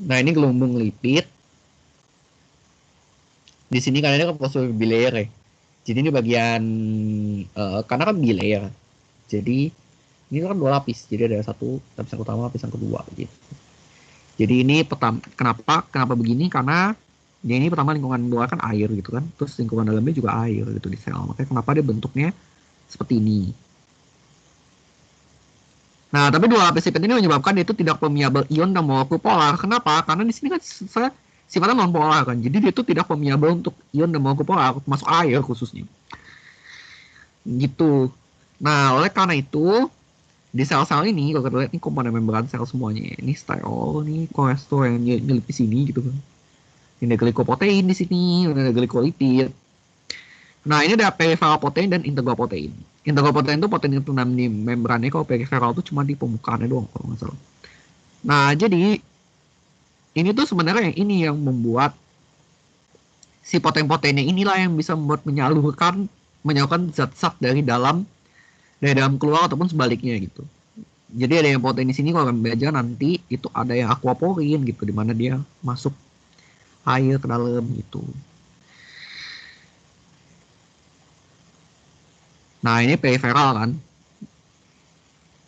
S1: Nah, ini gelembung lipid. Di sini kan ada fosfolipid bilayer ya. Jadi ini bagian karena kan bilayer. Jadi ini kan 2 lapis. Jadi ada lapisan utama, lapisan kedua gitu. Jadi ini kenapa begini? Karena dia ini pertama lingkungan luar kan air gitu kan. Terus lingkungan dalamnya juga air gitu di sel. Makanya kenapa dia bentuknya seperti ini. Nah, tapi 2 lapis lipid ini menyebabkan dia itu tidak permeable ion dan molekul polar. Kenapa? Karena di sini kan sifatnya non polar kan. Jadi dia itu tidak permeable untuk ion dan molekul polar, masuk air khususnya. Gitu. Nah, oleh karena itu di sel-sel ini kalau kita lihat ini komponen membran sel semuanya. Ini sterol, ini kolesterol yang nyelip di sini gitu kan. Ini ada glikoprotein di sini, ada glikolipid. Nah, ini ada peripheral protein dan integral protein. Integral protein itu protein yang tertanam di membrannya, kalau peripheral itu cuma di permukaannya doang kalau nggak salah. Nah, jadi ini tuh sebenarnya yang ini yang membuat si protein-proteinnya inilah yang bisa membuat menyalurkan zat-zat dari dalam keluar ataupun sebaliknya gitu. Jadi ada yang protein di sini kalau kalian belajar nanti itu ada yang aquaporin gitu, di mana dia masuk air ke dalam gitu. Nah, ini peripheral kan.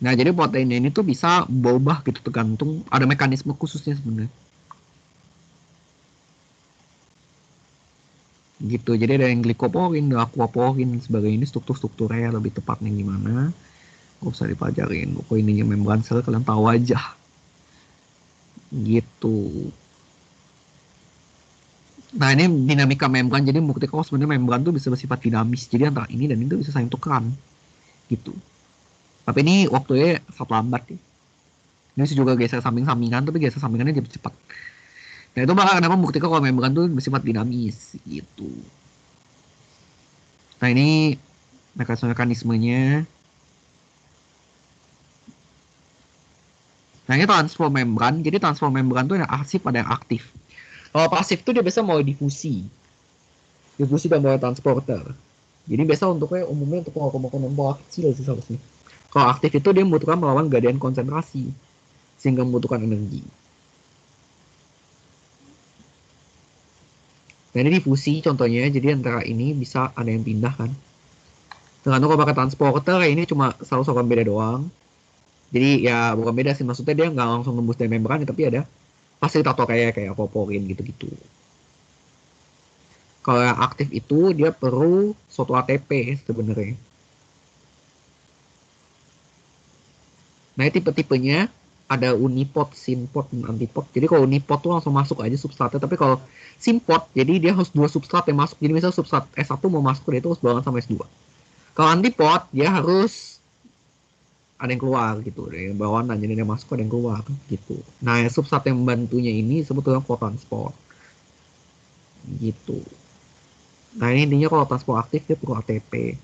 S1: Nah, jadi proteinnya ini tuh bisa berubah gitu tergantung ada mekanisme khususnya sebenarnya. Gitu. Jadi ada yang glikoporin, ada aquaporin sebagai ini strukturnya lebih tepatnya gimana. Gak usah dipelajarin. Pokoknya ininya membran sel kalian tahu aja. Gitu. Nah ini dinamika membran. Jadi bukti kalau sebenarnya membran tuh bisa bersifat dinamis. Jadi antara ini dan itu bisa saling tukeran. Gitu. Tapi ini waktunya sangat lambat ya. Ini bisa juga geser samping-sampingan, tapi geser sampingannya lebih cepat. Nah itu makanya kenapa membuktikan kalau membran tuh bersifat dinamis. Gitu. Nah ini mekanismenya. Nah ini transfer membran. Jadi transfer membran itu yang pasif ada yang aktif. Kalau pasif itu dia biasa mau difusi. Difusi dan mau transporter. Jadi biasa untuknya umumnya untuk komponen pola kecil sih seharusnya. Kalau aktif itu dia membutuhkan melawan gradien konsentrasi. Sehingga membutuhkan energi. Nah ini difusi contohnya. Jadi antara ini bisa ada yang pindah kan. Tergantung kalau pakai transporter ini cuma selalu beda doang. Jadi ya bukan beda sih, maksudnya dia nggak langsung nembus dari membran, tapi ada fasilitator kayak poporin gitu-gitu. Kalau yang aktif itu dia perlu suatu ATP sebenarnya. Nah tipe-tipenya ada unipot, synpot, dan antipot. Jadi kalau unipot tuh langsung masuk aja substratnya, tapi kalau synpot jadi dia harus 2 substrat yang masuk. Jadi misalnya substrat S1 mau masuk, dia itu harus barengan sama S2. Kalau antipot dia harus ada yang keluar gitu, ada yang bawaan dan jadi yang masuk ada yang keluar gitu. Nah substrat yang membantunya ini sebetulnya cotransport gitu. Nah ini intinya kalau transport aktif dia perlu ATP.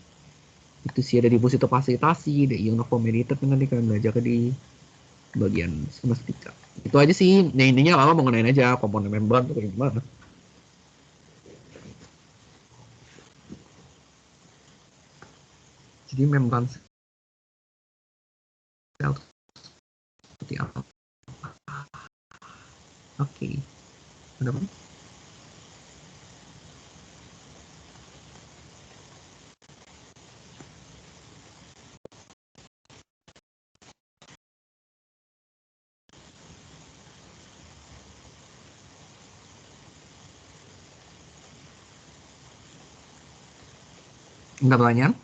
S1: Itu sih ada difusi fasilitasi, ada ionoform mediator, nanti kalian belajar di bagian semestika. Itu aja sih. Nah intinya kalau mau ngenain aja komponen membran tuh kayak gimana. Jadi membran sel seperti apa? Oke. Ada apa? Enggak pertanyaan?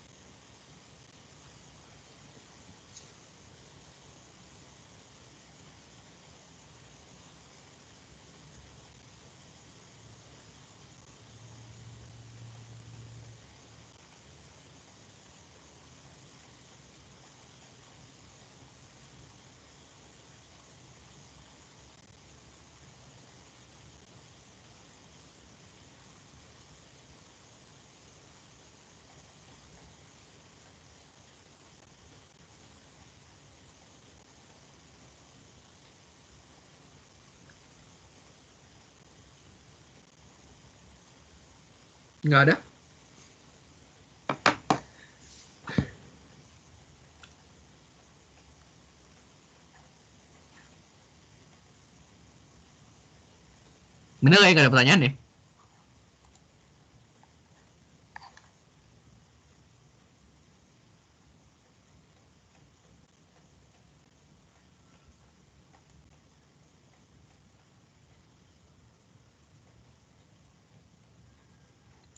S1: Enggak ada? Bener kayak gak ada pertanyaan ya?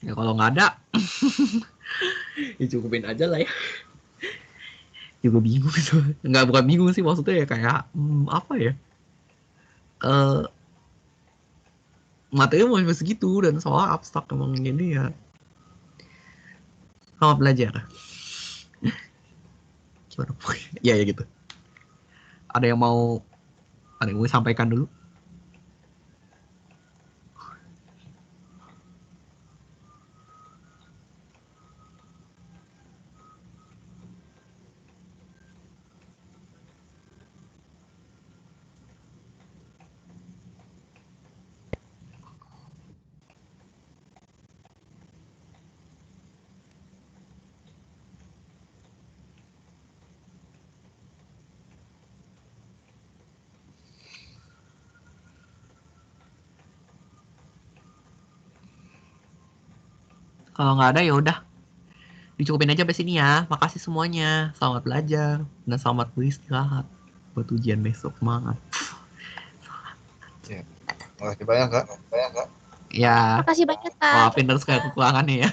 S1: Ya kalau nggak ada, ya cukupin aja lah ya. Juga bingung gitu. Nggak bukan bingung sih maksudnya ya kayak apa ya? Materi mau segitu dan soal abstrak emang gini ya. Selamat belajar. Gimana? Ya ya gitu. Ada yang mau sampaikan dulu? Kalau nggak ada ya udah. Dicukupin aja sampai sini ya. Makasih semuanya. Selamat belajar dan selamat beristirahat buat ujian besok. Semangat.
S4: Ya. Makasih banyak, Kak.
S1: Ya,
S2: Makasih banyak, Kak.
S1: maafin terus kayak kekurangannya ya.